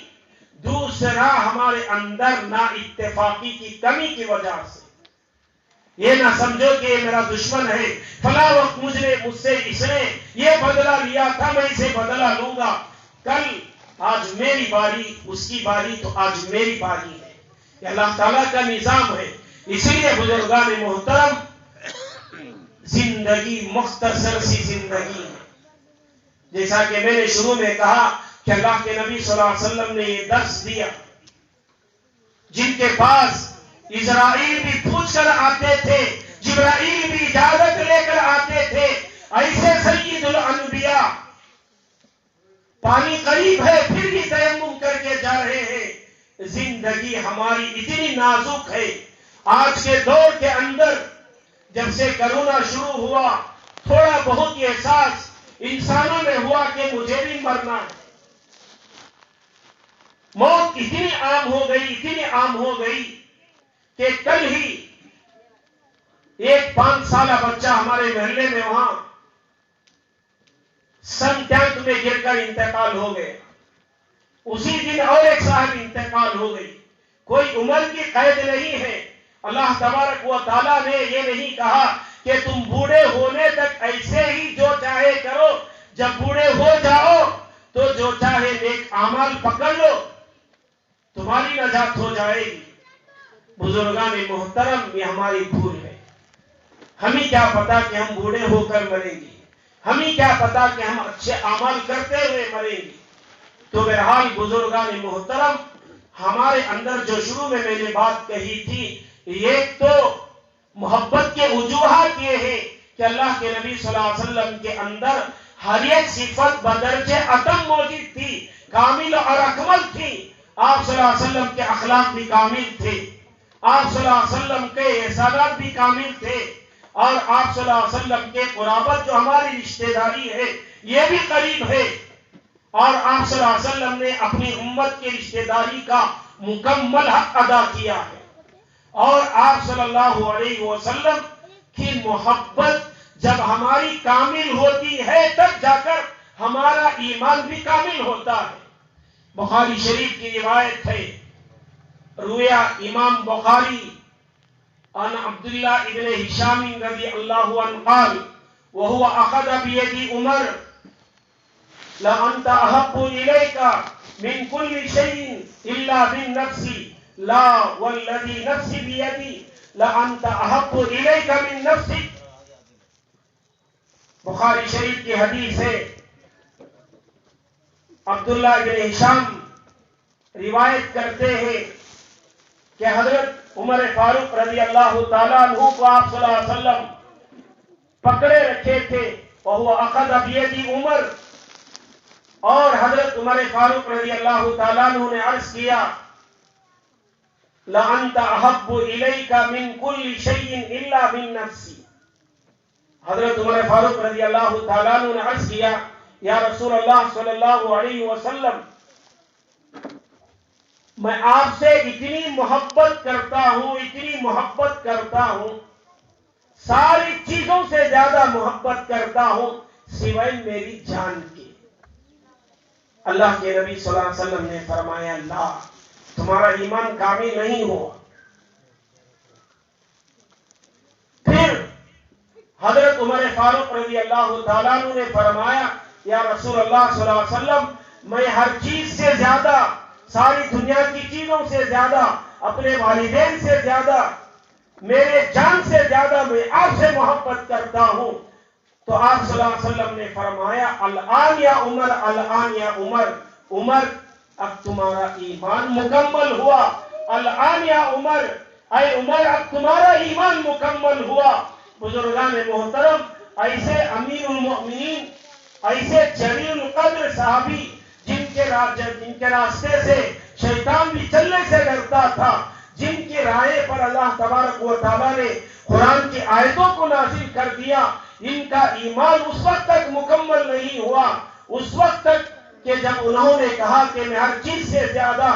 دوسرا ہمارے اندر نا اتفاقی کی کمی کی وجہ سے۔ یہ نہ سمجھو کہ یہ میرا دشمن ہے، فلاں وقت مجھ سے اس نے یہ بدلہ لیا تھا، میں اسے بدلہ لوں گا، کل آج میری باری، اس کی باری تو آج میری باری ہے۔ یہ اللہ تعالیٰ کا نظام ہے۔ اسی لیے بزرگان محترم، زندگی مختصر سی زندگی ہے، جیسا کہ میں نے شروع میں کہا کہ اللہ کے نبی صلی اللہ علیہ وسلم نے یہ درس دیا، جن کے پاس اسرائیل بھی پوچھ کر آتے تھے، جبرائیل بھی اجازت لے کر آتے تھے، ایسے سید الانبیاء پانی قریب ہے پھر بھی تیمم کر کے جا رہے ہیں۔ زندگی ہماری اتنی نازک ہے، آج کے دور کے اندر جب سے کرونا شروع ہوا، تھوڑا بہت یہ احساس انسانوں میں ہوا کہ مجھے بھی مرنا ہے۔ موت اتنی عام ہو گئی، اتنی عام ہو گئی کہ کل ہی ایک 5 سالہ بچہ ہمارے محلے میں وہاں سن ٹینک میں گر کر انتقال ہو گئے، اسی دن اور ایک صاحب انتقال ہو گئی۔ کوئی عمر کی قید نہیں ہے۔ اللہ تبارک و تعالیٰ نے یہ نہیں کہا کہ تم بوڑھے ہونے تک ایسے ہی جو چاہے کرو، جب بوڑھے ہو جاؤ تو جو چاہے نیک اعمال پکڑ لو، تمہاری نجات ہو جائے گی۔ بزرگان محترم، یہ ہماری بھول ہے۔ ہمیں کیا پتا کہ ہم بوڑھے ہو کر مریں گے، ہمیں کیا پتا کہ ہم اچھے اعمال کرتے ہوئے مریں گے۔ تو بہرحال بزرگان محترم، ہمارے اندر جو شروع میں نے بات کہی تھی، ایک تو محبت کے وجوہات یہ ہے کہ اللہ کے نبی صلی اللہ علیہ وسلم کے اندر ہر ایک صفت بدرجہ اتم موجود تھی، کامل اور اکمل تھی۔ آپ صلی اللہ علیہ وسلم کے اخلاق بھی کامل تھے، آپ صلی اللہ علیہ وسلم کے احسانات بھی کامل تھے، اور آپ صلی اللہ علیہ وسلم کے قرابت جو ہماری رشتہ داری ہے یہ بھی قریب ہے، اور آپ صلی اللہ علیہ وسلم نے اپنی امت کے رشتہ داری کا مکمل حق ادا کیا ہے، اور آپ صلی اللہ علیہ وسلم کی محبت جب ہماری کامل ہوتی ہے تب جا کر ہمارا ایمان بھی کامل ہوتا ہے۔ بخاری شریف کی روایت ہے، رویا امام بخاری عن عبداللہ ابن ہشام رضی اللہ عنہ قال وهو اخذ بيد عمر لأنت احب اليك من كل شيء الا بالنفس لا والذي نفسي بيدي لأنت احب اليك من نفسك۔ بخاری شریف کی حدیث ہے، عبداللہ ابن ہشام روایت کرتے ہیں کہ حضرت عمر فاروق رضی اللہ تعالیٰ عنہ کو آپ صلی اللہ علیہ وسلم پکڑے رکھے تھے، وہو اخذ بید عمر، اور حضرت عمر فاروق رضی اللہ تعالیٰ عنہ نے عرض کیا لَأَنْتَ أَحَبُّ إِلَيْكَ مِنْ كُلِّ شَيْءٍ إِلَّا بِالنَّفْسِ۔ حضرت عمر فاروق رضی اللہ تعالیٰ عنہ نے عرض کیا یا رسول اللہ صلی اللہ علیہ وسلم، میں آپ سے اتنی محبت کرتا ہوں، اتنی محبت کرتا ہوں، ساری چیزوں سے زیادہ محبت کرتا ہوں سوائے میری جان کے۔ اللہ کے نبی صلی اللہ علیہ وسلم نے فرمایا لا، تمہارا ایمان کامل نہیں ہوا۔ پھر حضرت عمر فاروق رضی اللہ تعالیٰ عنہ نے فرمایا یا رسول اللہ صلی اللہ علیہ وسلم، میں ہر چیز سے زیادہ، ساری دنیا کی چیزوں سے زیادہ، اپنے والدین سے زیادہ، میرے جان سے زیادہ میں آپ سے محبت کرتا ہوں۔ تو آپ صلی اللہ علیہ وسلم نے فرمایا الآن یا عمر، الآن یا عمر، عمر اب تمہارا ایمان مکمل ہوا، الآن یا عمر، اے عمر اب تمہارا ایمان مکمل ہوا۔ بزرگان محترم، ایسے امیر المؤمنین، ایسے جلیل القدر صحابی جن کے راستے سے شیطان بھی چلنے سے ڈرتا تھا، جن کی رائے پر اللہ تبارک و تعالیٰ نے قرآن کی آیتوں کو نازل کر دیا، ان کا ایمان اس وقت تک مکمل نہیں ہوا، اس وقت تک کہ جب انہوں نے کہا کہ میں ہر چیز سے زیادہ،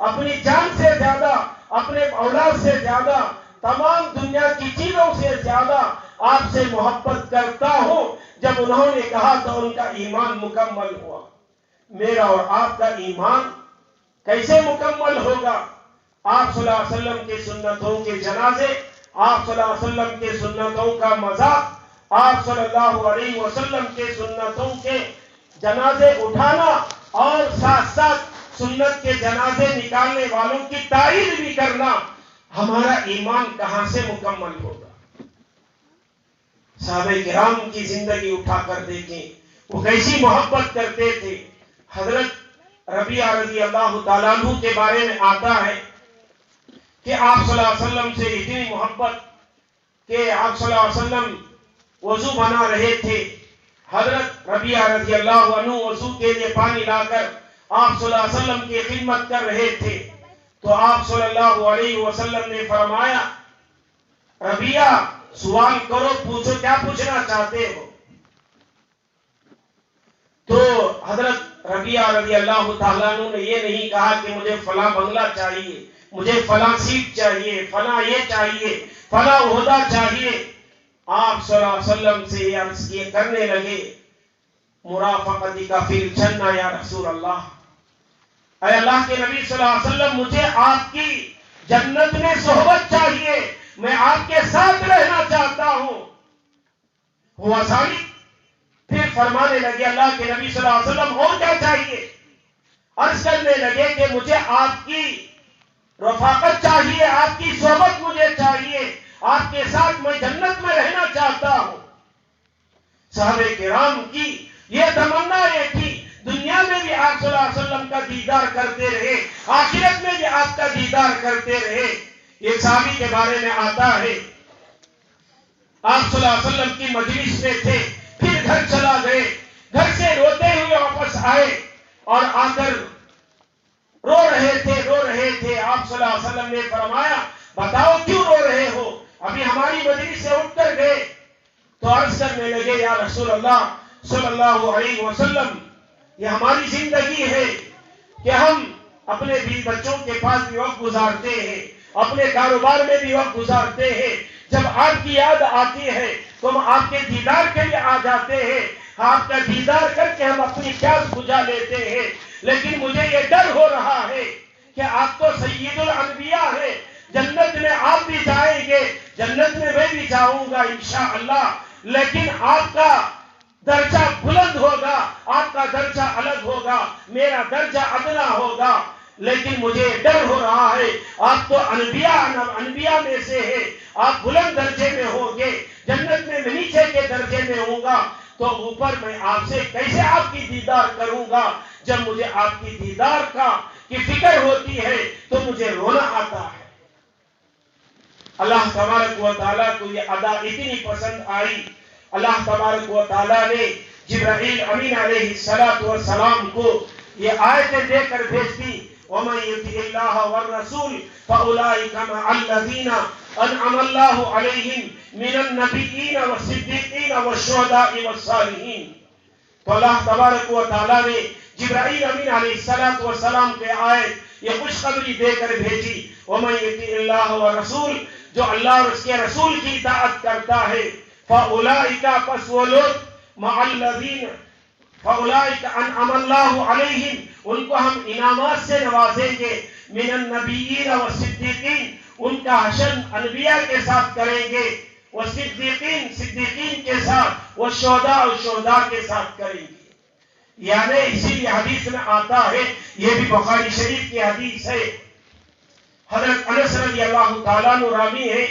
اپنی جان سے زیادہ، اپنے اولاد سے زیادہ، تمام دنیا کی چیزوں سے زیادہ آپ سے محبت کرتا ہوں، جب انہوں نے کہا تو ان کا ایمان مکمل ہوا۔ میرا اور آپ کا ایمان کیسے مکمل ہوگا؟ آپ صلی اللہ علیہ وسلم کے سنتوں کے جنازے، آپ صلی اللہ علیہ وسلم کے سنتوں کا مذاق، آپ صلی اللہ علیہ وسلم کے سنتوں کے جنازے اٹھانا اور ساتھ ساتھ سنت کے جنازے نکالنے والوں کی تائید بھی کرنا، ہمارا ایمان کہاں سے مکمل ہوگا؟ صحابہ کرام کی زندگی اٹھا کر دیکھیں، وہ کیسی محبت کرتے تھے۔ حضرت ربیعہ رضی اللہ تعالیٰ عنہ کے بارے میں آتا ہے کہ آپ صلی اللہ علیہ وسلم سے اتنی محبت کہ آپ صلی اللہ علیہ وسلم وضو بنا رہے تھے، حضرت ربیعہ رضی اللہ عنہ وضو کے لیے پانی لا کر آپ صلی اللہ علیہ وسلم کی خدمت کر رہے تھے، تو آپ صلی اللہ علیہ وسلم نے فرمایا ربیعہ سوال کرو، پوچھو کیا پوچھنا چاہتے ہو۔ تو حضرت ربیعہ رضی اللہ تعالیٰ عنہ نے یہ نہیں کہا کہ مجھے فلاں بنگلہ چاہیے، مجھے فلاں سیٹ چاہیے، فلاں یہ چاہیے، فلاں عہدہ چاہیے۔ آپ صلی اللہ علیہ وسلم سے یہ عرض کیے کرنے لگے مرافقتی کا فی الجنہ یا رسول اللہ، اے اللہ کے نبی صلی اللہ علیہ وسلم مجھے آپ کی جنت میں صحبت چاہیے، میں آپ کے ساتھ رہنا چاہتا ہوں۔ ہوا ثابت؟ پھر فرمانے لگے اللہ کے نبی صلی اللہ علیہ وسلم اور کیا چاہیے؟ عرض کرنے لگے کہ مجھے آپ کی رفاقت چاہیے، آپ کی صحبت مجھے چاہیے، آپ کے ساتھ میں جنت میں رہنا چاہتا ہوں۔ صحابہ کرام کی یہ تمنا یہ تھی، دنیا میں بھی آپ صلی اللہ علیہ وسلم کا دیدار کرتے رہے، آخرت میں بھی آپ کا دیدار کرتے رہے۔ ایک صحابی کے بارے میں آتا ہے، آپ صلی اللہ علیہ وسلم کی مجلس میں تھے، پھر گھر چلا گئے، گھر سے روتے ہوئے واپس آئے اور آ کر رو رہے تھے۔ آپ صلی اللہ علیہ وسلم نے فرمایا بتاؤ کیوں رو رہے ہو؟ ابھی ہماری مجلس سے اٹھ کر گئے۔ تو عرض کرنے لگے یا رسول اللہ صلی اللہ علیہ وسلم، یہ ہماری زندگی ہے کہ ہم اپنے بیوی بچوں کے پاس بھی وقت گزارتے ہیں، اپنے کاروبار میں بھی وقت گزارتے ہیں، جب آپ کی یاد آتی ہے تو ہم آپ کے دیدار کے لیے آ جاتے ہیں، آپ کا دیدار کر کے ہم اپنی پیاس بجھا لیتے ہیں۔ لیکن مجھے یہ ڈر ہو رہا ہے کہ آپ تو سید الانبیاء ہیں، جنت میں آپ بھی جائیں گے، جنت میں میں بھی جاؤں گا انشاءاللہ، لیکن آپ کا درجہ بلند ہوگا، آپ کا درجہ الگ ہوگا، میرا درجہ ادنا ہوگا۔ لیکن مجھے ڈر ہو رہا ہے، آپ تو انبیاء میں سے ہیں، آپ بلند درجے میں ہوں گے، جنت میں میں نیچے کے درجے میں ہوں گا، تو اوپر میں آپ سے کیسے آپ کی دیدار کروں گا؟ جب مجھے آپ کی دیدار کی فکر ہوتی ہے تو مجھے رونا آتا ہے۔ اللہ تبارک و تعالیٰ کو یہ ادا اتنی پسند آئی، اللہ تبارک و تعالیٰ نے جبرائیل امین علیہ السلام کو یہ آیتیں دے کر بھیج دی، وَمَن يُطِعِ اللَّهَ وَالرَّسُولَ فَأُولَٰئِكَ مَعَ الَّذِينَ أَنْعَمَ اللَّهُ عَلَيْهِمْ مِنَ النَّبِيِّينَ وَالصِّدِّيقِينَ وَالشُّهَدَاءِ وَالصَّالِحِينَ۔ تو اللہ تبارک و تعالیٰ نے جبرائیل امین علیہ السلام کے آیت یہ خوشخبری دے کر بھیجی، وَمَن يُطِعِ اللَّهَ وَالرَّسُولَ، جو اللہ اور اس کے رسول کی اطاعت کرتا ہے، فَأُولَٰئِكَ پس وہ لوگ مَعَ الَّذِينَ فَأُولَٰئِكَ أَنْعَمَ اللَّهُ عَلَيْهِمْ، ان کو ہم انعامات سے نوازیں گے، مِنَ النَّبِيِّينَ وَالصِّدِّيقِينَ، ان کا حشر انبیاء کے ساتھ کریں گے، والصدیقین صدیقین کے ساتھ، والشہداء شہداء کے ساتھ کریں گے۔ یعنی اسی لیے حدیث میں آتا ہے، یہ بھی بخاری شریف کی حدیث ہے، حضرت انس رضی اللہ تعالیٰ عنہ راوی ہے،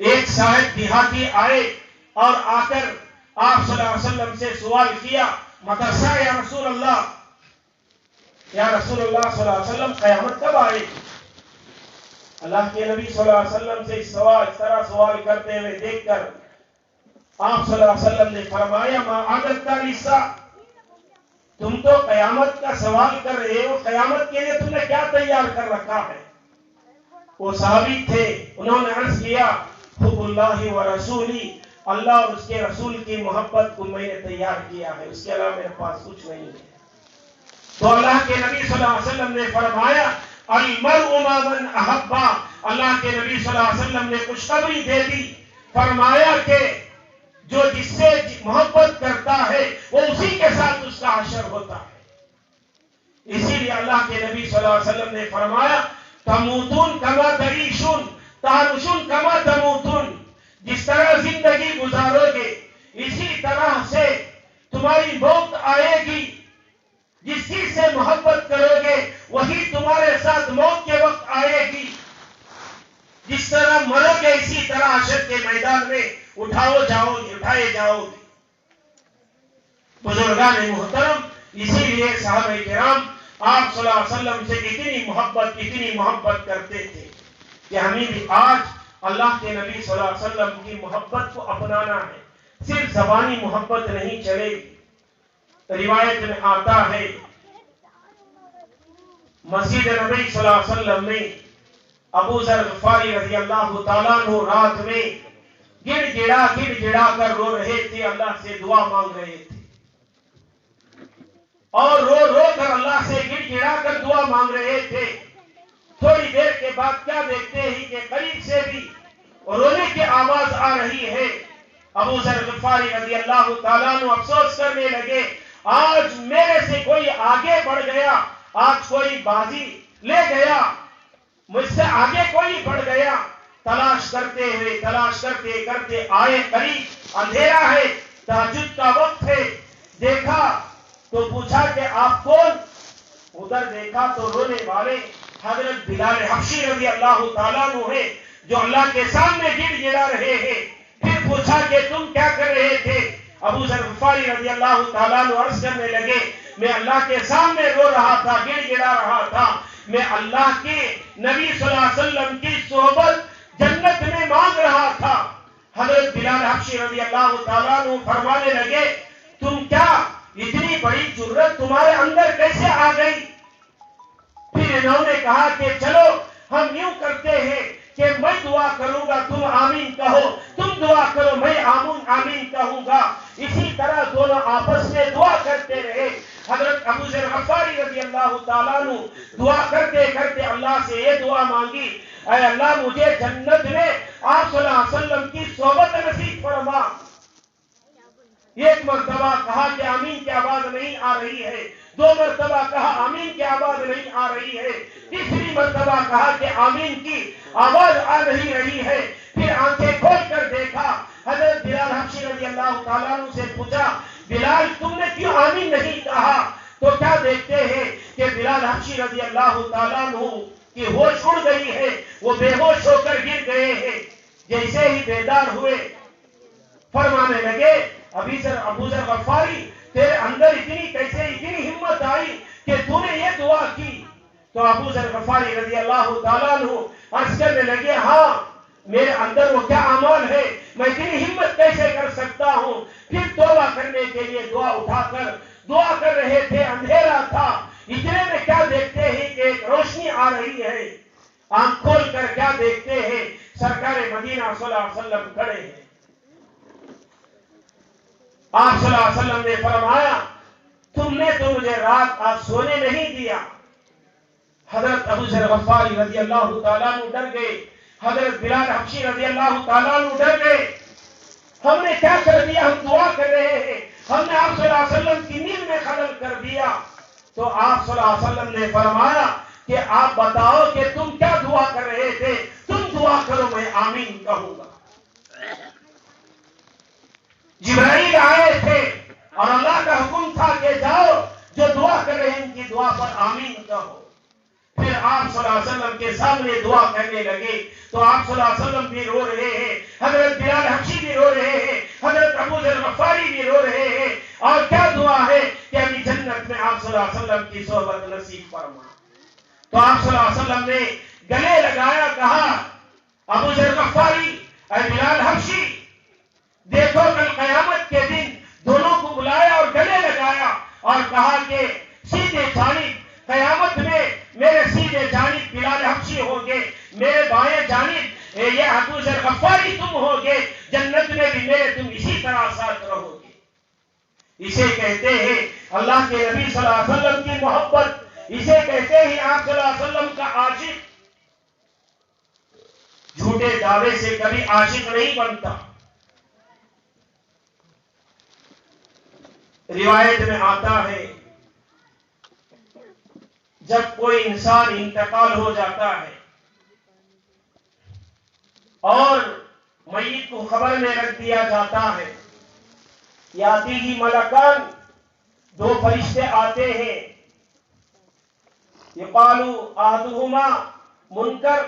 ایک صاحب دیہاتی آئے اور آ کر آپ صلی اللہ علیہ وسلم سے سوال کیا، مدرسہ یا رسول اللہ، یا رسول اللہ صلی اللہ علیہ وسلم قیامت کب آئے؟ اللہ کے نبی صلی اللہ علیہ وسلم سے اس طرح سوال کرتے ہوئے دیکھ کر آپ صلی اللہ علیہ وسلم نے فرمایا، ما عادت الساعہ، تم تو قیامت کا سوال کر رہے ہو، قیامت کے لیے تم نے کیا تیار کر رکھا ہے؟ وہ صحابی تھے، انہوں نے عرض کیا، حب اللہ و رسولی، اللہ اور اس کے رسول کی محبت کو میں نے تیار کیا ہے، اس کے علاوہ میرے پاس کچھ نہیں ہے۔ تو اللہ کے نبی صلی اللہ علیہ وسلم نے فرمایا، المرء مع من احبا، اللہ کے نبی صلی اللہ علیہ وسلم نے خوشخبری دے دی، فرمایا کہ جو جس سے محبت کرتا ہے وہ اسی کے ساتھ اس کا حشر ہوتا ہے۔ اسی لیے اللہ کے نبی صلی اللہ علیہ وسلم نے فرمایا، تموتون کما تعیشون تحرشون کما تموتون، جس طرح زندگی گزارو گے اسی طرح سے تمہاری موت آئے گی، جس چیز سے محبت کرو گے وہی تمہارے ساتھ موت کے وقت آئے گی، جس طرح مرو گے اسی طرح حشر کے میدان میں اٹھائے جاؤ گے۔ بزرگان محترم، اسی لیے صحابہ کرام آپ صلی اللہ علیہ وسلم سے اتنی محبت کرتے تھے کہ ہمیں بھی آج اللہ کے نبی صلی اللہ علیہ وسلم کی محبت کو اپنانا ہے، صرف زبانی محبت نہیں چلے گی۔ روایت میں آتا ہے، مسجد نبی صلی اللہ علیہ وسلم میں ابو ذر غفاری رضی اللہ تعالیٰ عنہ رات میں گڑ گڑا کر رو رہے تھے، اللہ سے دعا مانگ رہے تھے، اور رو کر اللہ سے گڑ گڑا کر دعا مانگ رہے تھے۔ تھوڑی دیر کے بعد کیا دیکھتے ہیں کہ قریب سے بھی رونے کی آواز آ رہی ہے۔ ابو ذر غفاری رضی اللہ تعالیٰ عنہ افسوس کرنے لگے، آج میرے سے کوئی آگے بڑھ گیا، آج کوئی بازی لے گیا، مجھ سے آگے کوئی بڑھ گیا۔ تلاش کرتے آئے قریب، اندھیرا ہے، تہجد کا وقت ہے، دیکھا تو پوچھا کہ آپ کون؟ ادھر دیکھا تو رونے والے حضرت بلال حبشی رضی اللہ تعالیٰ عنہ ہیں، جو اللہ کے سامنے گڑ گڑا رہے ہیں۔ پھر پوچھا کہ تم کیا کر رہے تھے؟ ابو ذر غفاری رضی اللہ تعالیٰ عنہ عرض کرنے لگے، میں اللہ کے سامنے رو رہا تھا، گڑ گڑا رہا تھا، میں اللہ کے نبی صلی اللہ علیہ وسلم کی صحبت جنت میں مانگ رہا تھا۔ حضرت بلال حبشی رضی اللہ تعالیٰ عنہ فرمانے لگے، تم کیا اتنی بڑی جرت تمہارے اندر کیسے آ گئی؟ پھر انہوں نے کہا کہ چلو ہم یوں کرتے ہیں کہ میں دعا کروں گا تم آمین کہو، تم دعا کرو میں آمین کہوں گا۔ اسی طرح دونوں آپس میں دعا کرتے رہے۔ حضرت ابو ذر غفاری رضی اللہ تعالیٰ عنہ دعا کرتے کرتے اللہ سے یہ دعا مانگی، اے اللہ مجھے جنت میں آپ صلی اللہ علیہ وسلم کی صحبت نصیب فرما۔ ایک مرتبہ کہا کہ آمین کی آواز نہیں آ رہی ہے، دو مرتبہ کہا آمین کی آواز نہیں آ رہی ہے، تیسری مرتبہ کہا کہ آمین کی آواز آ نہیں رہی ہے، پھر آنکھیں کھول کر دیکھا، حضرت بلال حبشی رضی اللہ تعالیٰ عنہ سے پوچھا بلال تم نے کیوں آمین نہیں کہا؟ تو کیا دیکھتے ہیں کہ بلال حبشی رضی اللہ تعالیٰ عنہ کی ہوش اڑ گئی ہے، وہ بے ہوش ہو کر گر گئے ہیں۔ جیسے ہی بیدار ہوئے فرمانے لگے ابو ذر غفاری تیرے اندر اتنی ہمت آئی کہ تو نے یہ دعا کی؟ تو ابو ذر غفاری رضی اللہ تعالیٰ عنہ عرض کرنے لگے ہاں میرے اندر وہ کیا اعمال ہے، میں اتنی ہمت کیسے کر سکتا ہوں؟ پھر توبہ کرنے کے لیے دعا اٹھا کر دعا کر رہے تھے، اندھیرا تھا، اتنے میں کیا دیکھتے ہیں کہ ایک روشنی آ رہی ہے، آنکھ کھول کر کیا دیکھتے ہیں سرکار مدینہ صلی اللہ علیہ وسلم کھڑے ہیں۔ آپ صلی اللہ علیہ وسلم نے فرمایا تم نے تو مجھے رات آج سونے نہیں دیا۔ حضرت ابو ذر غفاری رضی اللہ تعالیٰ عنہ ڈر گئے، حضرت بلال حبشی رضی اللہ تعالیٰ عنہ ڈر گئے، ہم نے کیا کر دیا؟ ہم دعا کر رہے ہیں، ہم نے آپ صلی اللہ علیہ وسلم کی نیند میں خلل کر دیا۔ تو آپ صلی اللہ علیہ وسلم نے فرمایا کہ آپ بتاؤ کہ تم کیا دعا کر رہے تھے؟ تم دعا کرو میں آمین کہوں گا۔ جبرائیل آئے تھے اور اللہ کا حکم تھا کہ جاؤ جو دعا کر رہے ہیں ان کی دعا پر آمین کہو۔ پھر آپ صلی اللہ علیہ وسلم کے سامنے دعا کرنے لگے تو آپ صلی اللہ علیہ وسلم بھی رو رہے ہیں، حضرت بلال حبشی بھی رو رہے ہیں، حضرت ابو ذر غفاری بھی رو رہے ہیں، اور کیا دعا ہے کہ ابھی جنت میں آپ صلی اللہ علیہ وسلم کی صحبت نصیب فرما۔ تو آپ صلی اللہ علیہ وسلم نے گلے لگایا، کہا ابو ذر غفاری اے بلال حبشی دیکھو کل قیامت کے دن دونوں کو بلایا اور گلے لگایا اور کہا کہ سیدھے جانب قیامت میں میرے سیدھے جانب بلال حبشی ہوگے، میرے بائیں جانب یہ ابو ذر غفاری تم ہوگے، جنت میں بھی میرے تم اسی طرح ساتھ رہو گے۔ اسے کہتے ہیں اللہ کے نبی صلی اللہ علیہ وسلم کی محبت، اسے کہتے ہیں آپ صلی اللہ علیہ وسلم کا عاشق۔ جھوٹے دعوے سے کبھی عاشق نہیں بنتا۔ روایت میں آتا ہے جب کوئی انسان انتقال ہو جاتا ہے اور میت کو خبر میں رکھ دیا جاتا ہے، یاتی ہی ملکان دو فرشتے آتے ہیں، یقالو احدہما منکر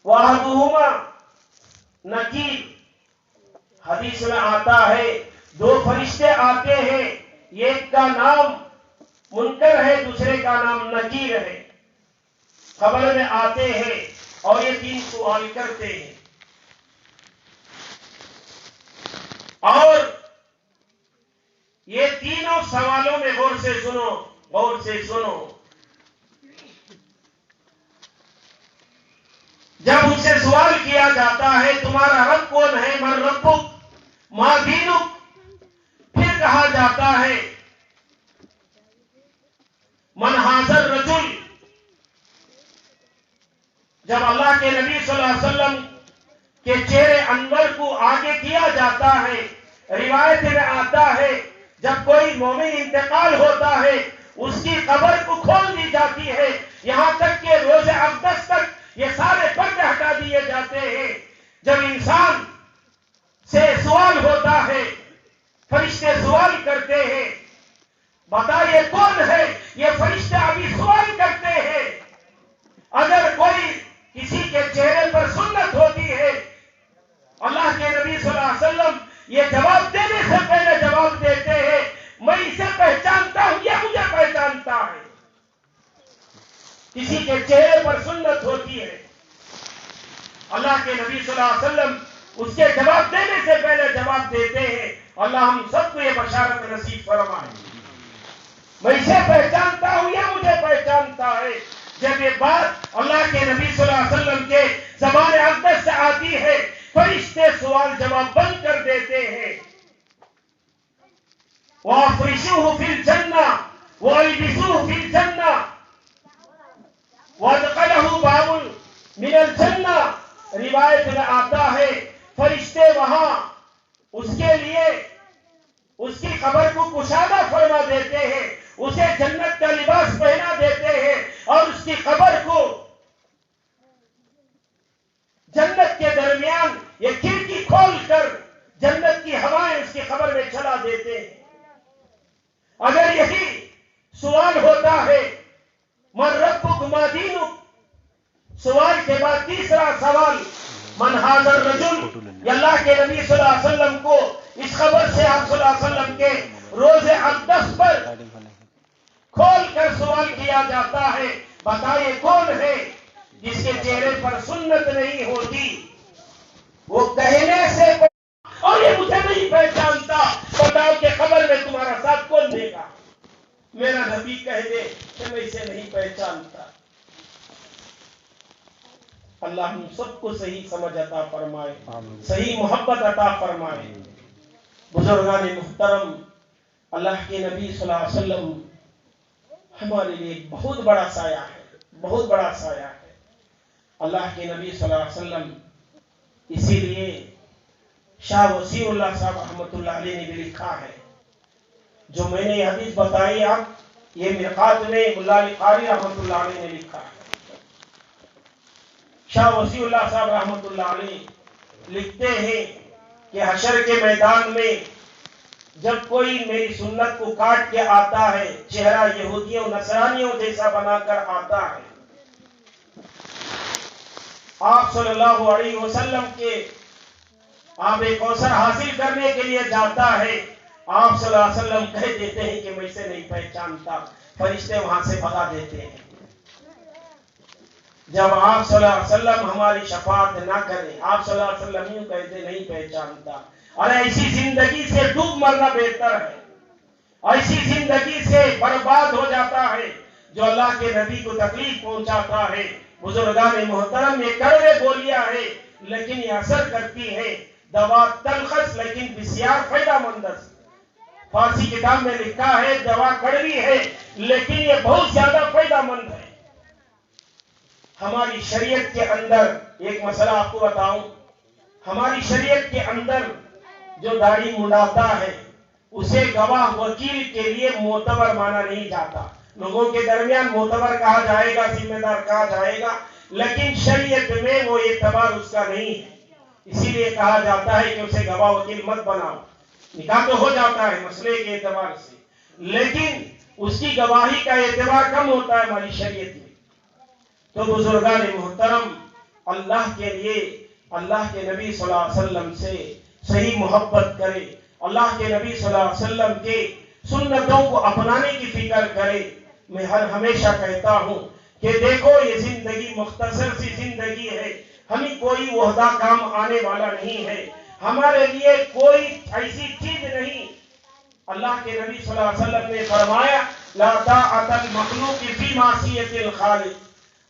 واحدہما نکیر۔ حدیث میں آتا ہے دو فرشتے آتے ہیں، ایک کا نام منکر ہے دوسرے کا نام نکیر ہے، خبر میں آتے ہیں اور یہ تین سوال کرتے ہیں، اور یہ تینوں سوالوں میں غور سے سنو، غور سے سنو۔ جب ان سے سوال کیا جاتا ہے تمہارا رب کون ہے، من ربک ما دینک، پھر کہا جاتا ہے من ھذا الرجل۔ جب اللہ کے نبی صلی اللہ علیہ وسلم کے چہرے انور کو آگے کیا جاتا ہے، روایت میں آتا ہے جب کوئی مومن انتقال ہوتا ہے اس کی قبر کو کھول دی جاتی ہے، یہاں تک کہ روز اقدس تک یہ سارے پردے ہٹا دیے جاتے ہیں۔ جب انسان سے سوال ہوتا ہے، فرشتے سوال کرتے ہیں بتائیے کون ہے، یہ فرشتے ابھی سوال کرتے ہیں۔ اگر کوئی کسی کے چہرے پر سنت ہوتی ہے، اللہ کے نبی صلی اللہ علیہ وسلم یہ جواب دینے سے پہلے جواب دیتے ہیں میں اسے پہچانتا ہوں، یہ مجھے پہچانتا ہے۔ کسی کے چہرے پر سنت ہوتی ہے، اللہ کے نبی صلی اللہ علیہ وسلم اس کے جواب دینے سے پہلے جواب دیتے ہیں۔ اللہ ہم سب کو یہ بشارت نصیب فرمائے، میں اسے پہچانتا ہوں، یہ مجھے پہچانتا ہے۔ جب یہ بات اللہ کے نبی صلی اللہ علیہ وسلم کے زبان اقدس سے آتی ہے، فرشتے سوال جواب بند کر دیتے ہیں۔ وَأَفْرِشُوهُ فِي الْجَنَّةِ وَأَلْبِسُوهُ فِي الْجَنَّةِ وَأَدْخَلَهُ بَابٌ مِنَ الْجَنَّةِ. روایت میں آتا ہے فرشتے وہاں اس کے لیے اس کی قبر کو کشادہ فرما دیتے ہیں، اسے جنت کا لباس پہنا دیتے ہیں اور اس کی قبر کو جنت کے درمیان یہ کھڑکی کھول کر جنت کی ہوائیں اس کی قبر میں چلا دیتے ہیں. اگر یہی سوال ہوتا ہے من ربک ما دینک، سوال کے بعد تیسرا سوال من ھذا الرجل، یا اللہ کے نبی صلی اللہ علیہ وسلم کو اس خبر سے آپ صلی اللہ علیہ وسلم کے روز اقدس پر کھول کر سوال کیا جاتا ہے، بتائیے کون ہے جس کے چہرے پر سنت نہیں ہوتی؟ وہ کہنے سے اور یہ مجھے نہیں پہچانتا، بتاؤ کہ قبر میں تمہارا ساتھ کون دے گا؟ میرا نبی کہہ دے کہ میں اسے نہیں پہچانتا. اللہ ہم سب کو صحیح سمجھ عطا فرمائے، صحیح محبت عطا فرمائے. بزرگان محترم، اللہ کے نبی صلی اللہ علیہ وسلم ہمارے لیے بہت بڑا سایہ ہے، بہت بڑا سایہ ہے. اللہ کے نبی صلی اللہ علیہ وسلم، اسی لیے شاہ وسیع اللہ صاحب رحمۃ اللہ علیہ نے بھی لکھا ہے، جو میں نے یہ حدیث بتائی آپ، یہ مرقات میں ملا علی قاری رحمۃ اللہ علیہ نے لکھا ہے. شاہ وسیع اللہ صاحب رحمۃ اللہ علیہ لکھتے ہیں کہ حشر کے میدان میں جب کوئی میری سنت کو کاٹ کے آتا ہے، چہرہ یہودیوں نصرانیوں جیسا بنا کر آتا ہے، آپ صلی اللہ علیہ وسلم کے آب کوثر حاصل کرنے کے لیے جاتا ہے، آپ صلی اللہ علیہ وسلم کہہ دیتے ہیں کہ میں اسے نہیں پہچانتا، فرشتے وہاں سے بھگا دیتے ہیں. جب آپ صلی اللہ علیہ وسلم ہماری شفاعت نہ کریں، آپ صلی اللہ علیہ وسلم یوں کہتے نہیں پہچانتا. اور ایسی زندگی سے ڈوب مرنا بہتر ہے، ایسی زندگی سے برباد ہو جاتا ہے جو اللہ کے نبی کو تکلیف پہنچاتا ہے. بزرگان محترم، یہ کڑوے بولیاں ہیں لیکن یہ اثر کرتی ہے. دوا تلخص لیکن بسیار فائدہ مند. فارسی کتاب میں لکھا ہے دوا کڑوی ہے لیکن یہ بہت زیادہ فائدہ مند ہے. ہماری شریعت کے اندر ایک مسئلہ آپ کو بتاؤں، ہماری شریعت کے اندر جو داڑھی منڈاتا ہے اسے گواہ وکیل کے لیے معتبر مانا نہیں جاتا. لوگوں کے درمیان معتبر کہا جائے گا، ذمہ دار کہا جائے گا، لیکن شریعت میں وہ اعتبار اس کا نہیں ہے. اسی لیے کہا جاتا ہے کہ اسے گواہ وکیل مت بناؤ. نکاح تو ہو جاتا ہے مسئلے کے اعتبار سے، لیکن اس کی گواہی کا اعتبار کم ہوتا ہے ہماری شریعت میں. تو بزرگان محترم، اللہ کے لیے اللہ کے نبی صلی اللہ علیہ وسلم سے صحیح محبت کرے، اللہ کے نبی صلی اللہ علیہ وسلم کے سنتوں کو اپنانے کی فکر کرے. میں ہمیشہ کہتا ہوں کہ دیکھو یہ زندگی مختصر سی زندگی ہے، ہمیں کوئی عہدہ کام آنے والا نہیں ہے، ہمارے لیے کوئی ایسی چیز نہیں. اللہ کے نبی صلی اللہ علیہ وسلم نے فرمایا لا طاعۃ المخلوق فی معصیۃ الخالق،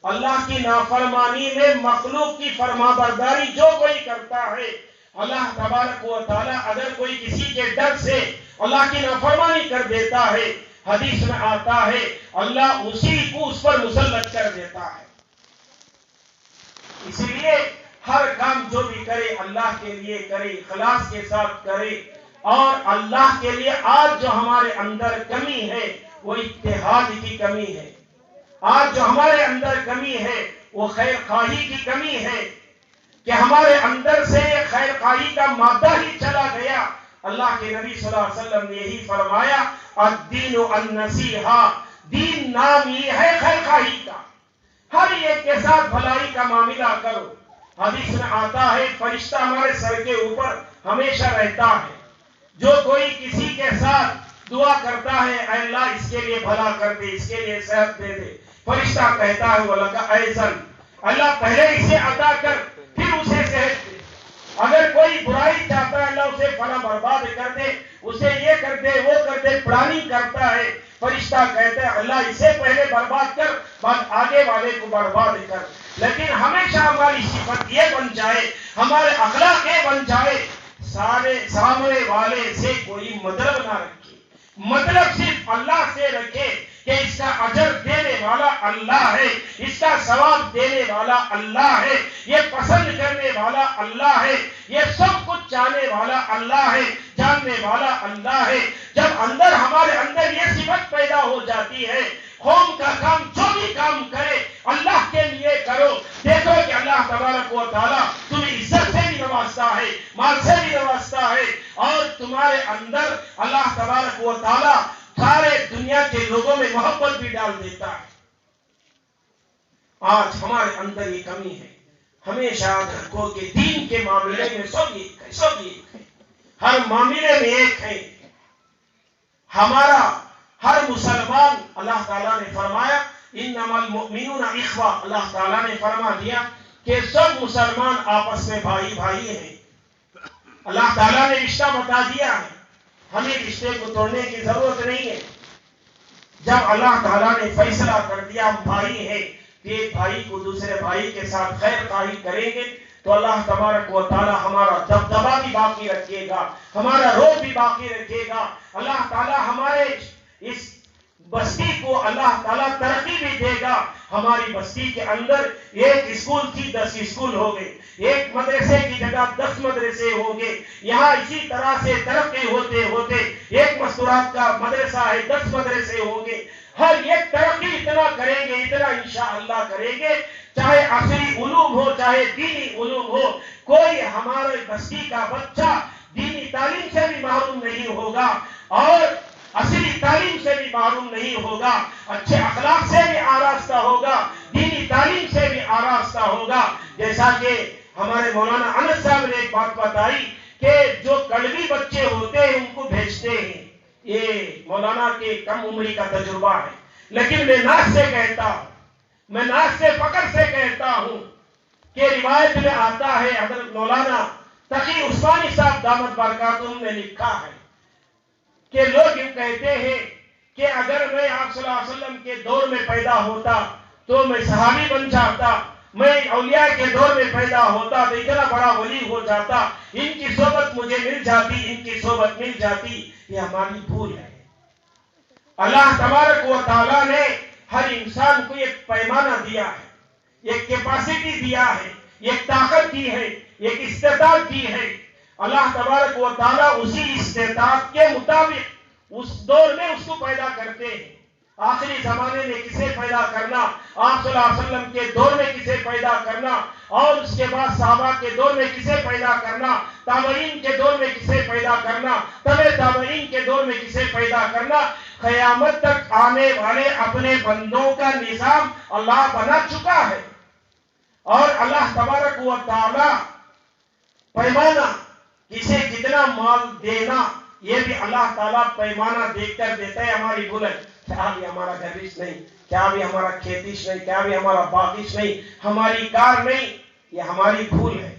اللہ کی نافرمانی میں مخلوق کی فرمانبرداری جو کوئی کرتا ہے، اللہ تبارک و تعالی اگر کوئی کسی کے ڈر سے اللہ کی نافرمانی کر دیتا ہے، حدیث میں آتا ہے اللہ اسی کو اس پر مسلط کر دیتا ہے. اس لیے ہر کام جو بھی کرے اللہ کے لیے کرے، اخلاص کے ساتھ کرے. اور اللہ کے لیے آج جو ہمارے اندر کمی ہے وہ اتحاد کی کمی ہے. آج جو ہمارے اندر کمی ہے وہ خیر خواہی کی کمی ہے کہ ہمارے اندر سے خیر خواہی کا مادہ ہی چلا گیا. اللہ کے نبی صلی اللہ علیہ وسلم نے یہی فرمایا الدین النصیحہ، دین نام یہ ہے خیر خواہی کا، ہر ایک کے ساتھ بھلائی کا معاملہ کرو. حدیث میں آتا ہے فرشتہ ہمارے سر کے اوپر ہمیشہ رہتا ہے، جو کوئی کسی کے ساتھ دعا کرتا ہے اے اللہ اس کے لیے بھلا کر دے، اس کے لیے صحت دے دے، فرشتہ کہتا ہے وَلَكَ أَيْضًا، اللہ پہلے اسے عطا کر پھر اسے صحت دے. اگر کوئی برائی چاہتا ہے اللہ اسے فلاں برباد کر دے، اسے یہ کر دے وہ کر دے، پلاننگ کرتا ہے، فرشتہ کہتا ہے اللہ اسے پہلے برباد کر بعد آگے والے کو برباد کر. لیکن ہمیشہ ہماری صفت یہ بن جائے، ہمارے اخلاق یہ بن جائے، سارے سامنے والے سے کوئی مطلب نہ رکھے، مطلب صرف اللہ سے رکھے کہ اس کا اجر دینے والا اللہ ہے، اس کا ثواب دینے والا اللہ ہے، یہ پسند کرنے والا اللہ ہے، یہ سب کچھ چاہنے والا اللہ ہے، جاننے والا اللہ ہے۔ جب ہمارے اندر یہ صفت پیدا ہو جاتی ہے، قوم کا کام جو بھی کام کرے اللہ کے لیے کرو، دیکھو کہ اللہ تبارک و تعالیٰ تمہیں عزت سے بھی نوازتا ہے، مال سے بھی نوازتا ہے، اور تمہارے اندر اللہ تبارک و تعالیٰ سارے دنیا کے لوگوں میں محبت بھی ڈال دیتا ہے۔ آج ہمارے اندر یہ کمی ہے، ہمیشہ یاد رکھو کہ دین کے معاملے میں سب ایک ہے، ہر معاملے میں ایک ہے۔ ہمارا ہر مسلمان، اللہ تعالیٰ نے فرمایا انما المؤمنون اخوہ، اللہ تعالیٰ نے فرما دیا کہ سب مسلمان آپس میں بھائی بھائی ہیں۔ اللہ تعالیٰ نے رشتہ بتا دیا ہے، ہمیں رشتے کو توڑنے کی ضرورت نہیں ہے۔ جب اللہ تعالیٰ نے فیصلہ کر دیا ہم بھائی ہیں، کہ ایک بھائی کو دوسرے بھائی کے ساتھ خیر خواہی کریں گے، تو اللہ تبارک و تعالیٰ ہمارا دبدبا بھی باقی رکھے گا، ہمارا روح بھی باقی رکھے گا۔ اللہ تعالیٰ ہمارے اس بستی کو اللہ تعالیٰ ترقی بھی دے گا۔ ہماری بستی کے اندر ایک اسکول تھی، 10 اسکول ہو گئے، ایک مدرسے کی جگہ 10 مدرسے ہو گئے۔ یہاں اسی طرح سے ترقی ہوتے ہوتے ایک مستورات کا مدرسہ ہے، 10 مدرسے ہوں گے۔ ہر ایک ترقی اتنا کریں گے، اتنا انشاءاللہ کریں گے، چاہے عصری علوم ہو چاہے دینی علوم ہو، کوئی ہمارے بستی کا بچہ دینی تعلیم سے بھی محروم نہیں ہوگا، اور عصری تعلیم سے بھی معروم نہیں ہوگا، اچھے اخلاق سے بھی آراستہ ہوگا، دینی تعلیم سے بھی آراستہ ہوگا۔ جیسا کہ ہمارے مولانا انس صاحب نے ایک بات بتائی کہ جو کڑوی بچے ہوتے ہیں ان کو بھیجتے ہیں، یہ مولانا کے کم عمری کا تجربہ ہے، لیکن میں ناز سے کہتا ہوں، میں ناز سے فخر سے کہتا ہوں کہ روایت میں آتا ہے، حضرت مولانا تقی عثمانی صاحب دامت برکاتہم نے لکھا ہے کہ لوگ یوں کہتے ہیں کہ اگر میں آپ صلی اللہ علیہ وسلم کے دور میں پیدا ہوتا تو میں صحابی بن جاتا، میں اولیاء کے دور میں پیدا ہوتا تو اتنا بڑا ولی ہو جاتا، ان کی صحبت مجھے مل جاتی، ان کی صحبت مل جاتی۔ یہ ہماری بھول ہے۔ اللہ تبارک و تعالیٰ نے ہر انسان کو ایک پیمانہ دیا ہے، ایک کیپیسٹی دیا ہے، ایک طاقت دی ہے، ایک استطاعت دی ہے۔ اللہ تبارک و تعالیٰ اسی استطاعت کے مطابق اس دور میں اس کو پیدا کرتے ہیں۔ آخری زمانے میں کسے پیدا کرنا، آپ صلی اللہ علیہ وسلم کے دور میں کسے پیدا کرنا، اور اس کے بعد صحابہ کے دور میں کسے پیدا کرنا، تابعین کے دور میں کسے پیدا کرنا، تبع تابعین کے دور میں کسے پیدا کرنا، قیامت تک آنے والے اپنے بندوں کا نظام اللہ بنا چکا ہے۔ اور اللہ تبارک و تعالی پیمانہ، کسے کتنا مال دینا، یہ بھی اللہ تعالیٰ پیمانہ دیکھ کر دیتا ہے۔ ہماری بھول ہے، کیا بھی ہمارا گھریش نہیں، کیا بھی ہمارا کھیتیش نہیں، کیا بھی ہمارا باغیش نہیں، ہماری کار نہیں، یہ ہماری بھول ہے۔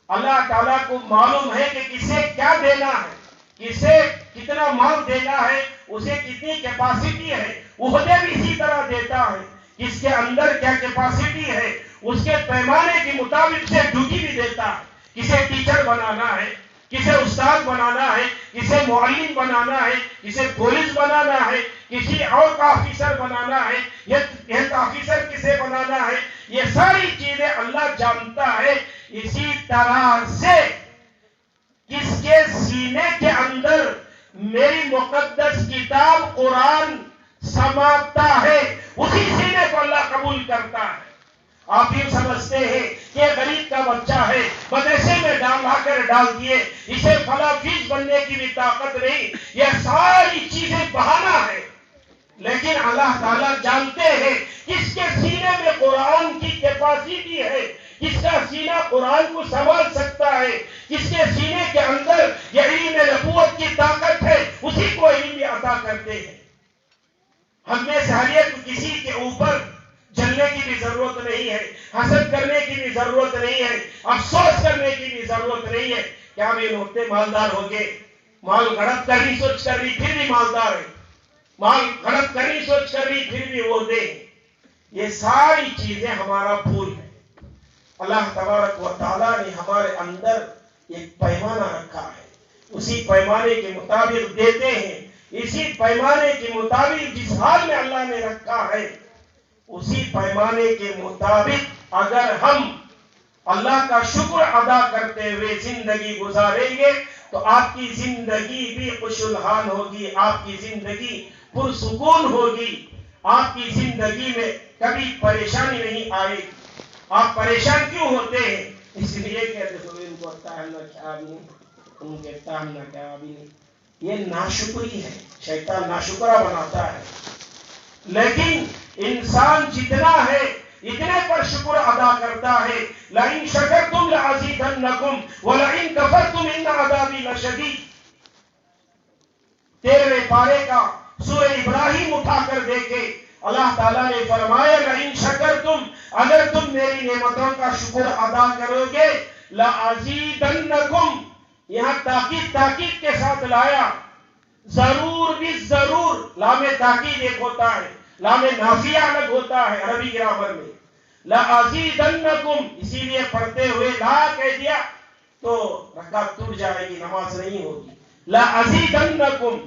اللہ تعالیٰ کو معلوم ہے کہ کسے کیا دینا ہے، کسے کتنا مال دینا ہے، اسے کتنی کیپیسٹی ہے۔ عہدے بھی اسی طرح دیتا ہے، کس کے اندر کیا کیپیسٹی ہے، اس کے پیمانے کے مطابق سے ڈیوٹی بھی دیتا ہے۔ کسے ٹیچر بنانا ہے، کسے استاد بنانا ہے، کسے معلم بنانا ہے، کسے پولیس بنانا ہے، کسی اور کا آفیسر بنانا ہے، ہیلتھ آفیسر کسے بنانا ہے، یہ ساری چیزیں اللہ جانتا ہے۔ اسی طرح سے کس کے سینے کے اندر میری مقدس کتاب قرآن سماتا ہے، اسی سینے کو اللہ قبول کرتا ہے۔ آپ یہ سمجھتے ہیں کہ غریب کا بچہ ہے، مدرسے میں ڈال دیے، اسے فلاں فیس بننے کی بھی طاقت نہیں، یہ ساری چیزیں بہانہ ہے۔ لیکن اللہ تعالیٰ جانتے ہیں کس کے سینے میں قرآن کی کیپیسٹی ہے، کس کا سینہ قرآن کو سنبھال سکتا ہے، کس کے سینے کے اندر یہ علم نبوت کی طاقت ہے، اسی کو علم عطا کرتے ہیں۔ ہم میں سے ہر ایک کسی کے اوپر جلنے کی بھی ضرورت نہیں ہے، حسد کرنے کی بھی ضرورت نہیں ہے، افسوس کرنے کی بھی ضرورت نہیں ہے۔ کیا بھی نوکتے مالدار ہو گئے، مال غلط کر رہی سوچ کر رہی پھر بھی مالدار ہے، مال غلط کر رہی سوچ کر رہی پھر بھی وہ دے۔ یہ ساری چیزیں ہمارا بھول ہے۔ اللہ تبارک و تعالیٰ نے ہمارے اندر ایک پیمانہ رکھا ہے، اسی پیمانے کے مطابق دیتے ہیں۔ اسی پیمانے کے مطابق جس حال میں اللہ نے رکھا ہے اسی پیمانے کے مطابق اگر ہم اللہ کا شکر ادا کرتے ہوئے زندگی گزاریں گے تو آپ کی زندگی بھی خوش الحال ہوگی، آپ کی زندگی پرسکون ہوگی، آپ کی زندگی میں کبھی پریشانی نہیں آئے گی۔ آپ پریشان کیوں ہوتے ہیں؟ اس لیے کہ ان کو کیا بھی نہیں، ان کے کیا بھی نہیں، یہ ناشکری ہے، شیطان ناشکرا بناتا ہے۔ لیکن انسان جتنا ہے اتنے پر شکر ادا کرتا ہے۔ لَإِن شَكَرْتُمْ لَأَزِيدَنَّكُمْ وَلَإِن كَفَرْتُمْ إِنَّ عَذَابِي لَشَدِيدٌ۔ 13ویں پارے کا سورہ ابراہیم اٹھا کر دیکھے، اللہ تعالیٰ نے فرمایا لَإِن شَكَرْتُمْ، اگر تم میری نعمتوں کا شکر ادا کرو گے، لَأَزِيدَنَّكُمْ، یہاں تاکید کے ساتھ لایا، ضرور بھی ضرور، لام تاکید ایک ہوتا ہے، لام نافیہ الگ ہوتا ہے عربی گرامر میں۔ لَأَزِيدَنَّكُمْ، اسی لیے پڑھتے ہوئے لا کہہ دیا تو رکعت ٹوٹ جائے گی، نماز نہیں ہوگی۔ لَأَزِيدَنَّكُمْ،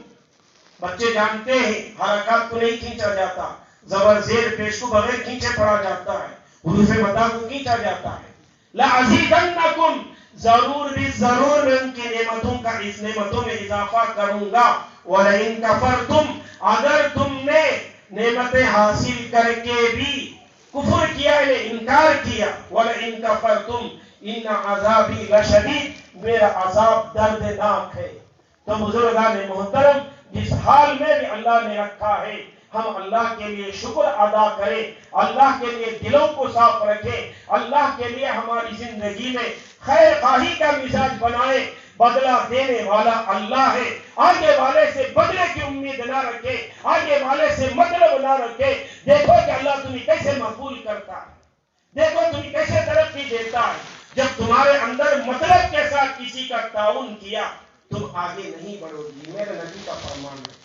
بچے جانتے ہیں حرکات کو نہیں کھینچا جاتا، زبر زیر پیش کو بغیر کھینچے پڑھا جاتا ہے، حروف مدہ کو کھینچا جاتا ہے۔ لَأَزِيدَنَّكُمْ، ضرور بھی ضرور میں ان کی نعمتوں میں اضافہ کروں گا۔ وَلَئِن كَفَرْتُمْ، اگر تم نے نعمتیں حاصل کر کے بھی کفر کیا ہے، انکار کیا، وَلَئِن كَفَرْتُمْ إِنَّ عَذَابِي لَشَدِيدٌ، میرا عذاب دردناک ہے۔ تو بزرگان محترم، جس حال میں بھی اللہ نے رکھا ہے ہم اللہ کے لیے شکر ادا کریں، اللہ کے لیے دلوں کو صاف رکھیں، اللہ کے لیے ہماری زندگی میں خیر خواہی کا مزاج بنائیں۔ بدلہ دینے والا اللہ ہے، آگے والے سے بدلے کی امید نہ رکھے، آگے والے سے مطلب نہ رکھے۔ دیکھو کہ اللہ تمہیں کیسے مقبول کرتا ہے، دیکھو تمہیں کیسے ترقی دیتا ہے۔ جب تمہارے اندر مطلب کے ساتھ کسی کا تعاون کیا تم آگے نہیں بڑھو گی، میرے نبی کا فرمان ہے۔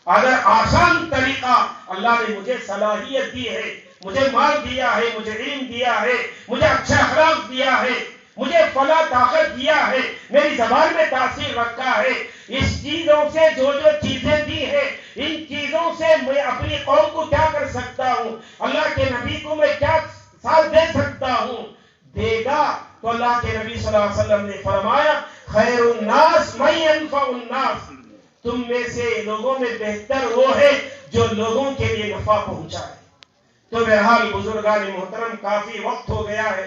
اگر آسان طریقہ، اللہ نے مجھے صلاحیت دی ہے، مجھے مال دیا ہے، مجھے علم دیا ہے، مجھے اچھا اخلاق دیا ہے، مجھے فلاں طاقت دیا ہے، میری زبان میں تاثیر رکھا ہے، اس چیزوں سے جو چیزیں دی ہیں ان چیزوں سے میں اپنی قوم کو کیا کر سکتا ہوں، اللہ کے نبی کو میں کیا ساتھ دے سکتا ہوں، دے گا تو اللہ کے نبی صلی اللہ علیہ وسلم نے فرمایا خیر الناس من ينفع الناس، تم میں سے لوگوں میں بہتر وہ ہے جو لوگوں کے لیے نفع پہنچائے۔ تو بہرحال بزرگان محترم، کافی وقت ہو گیا ہے،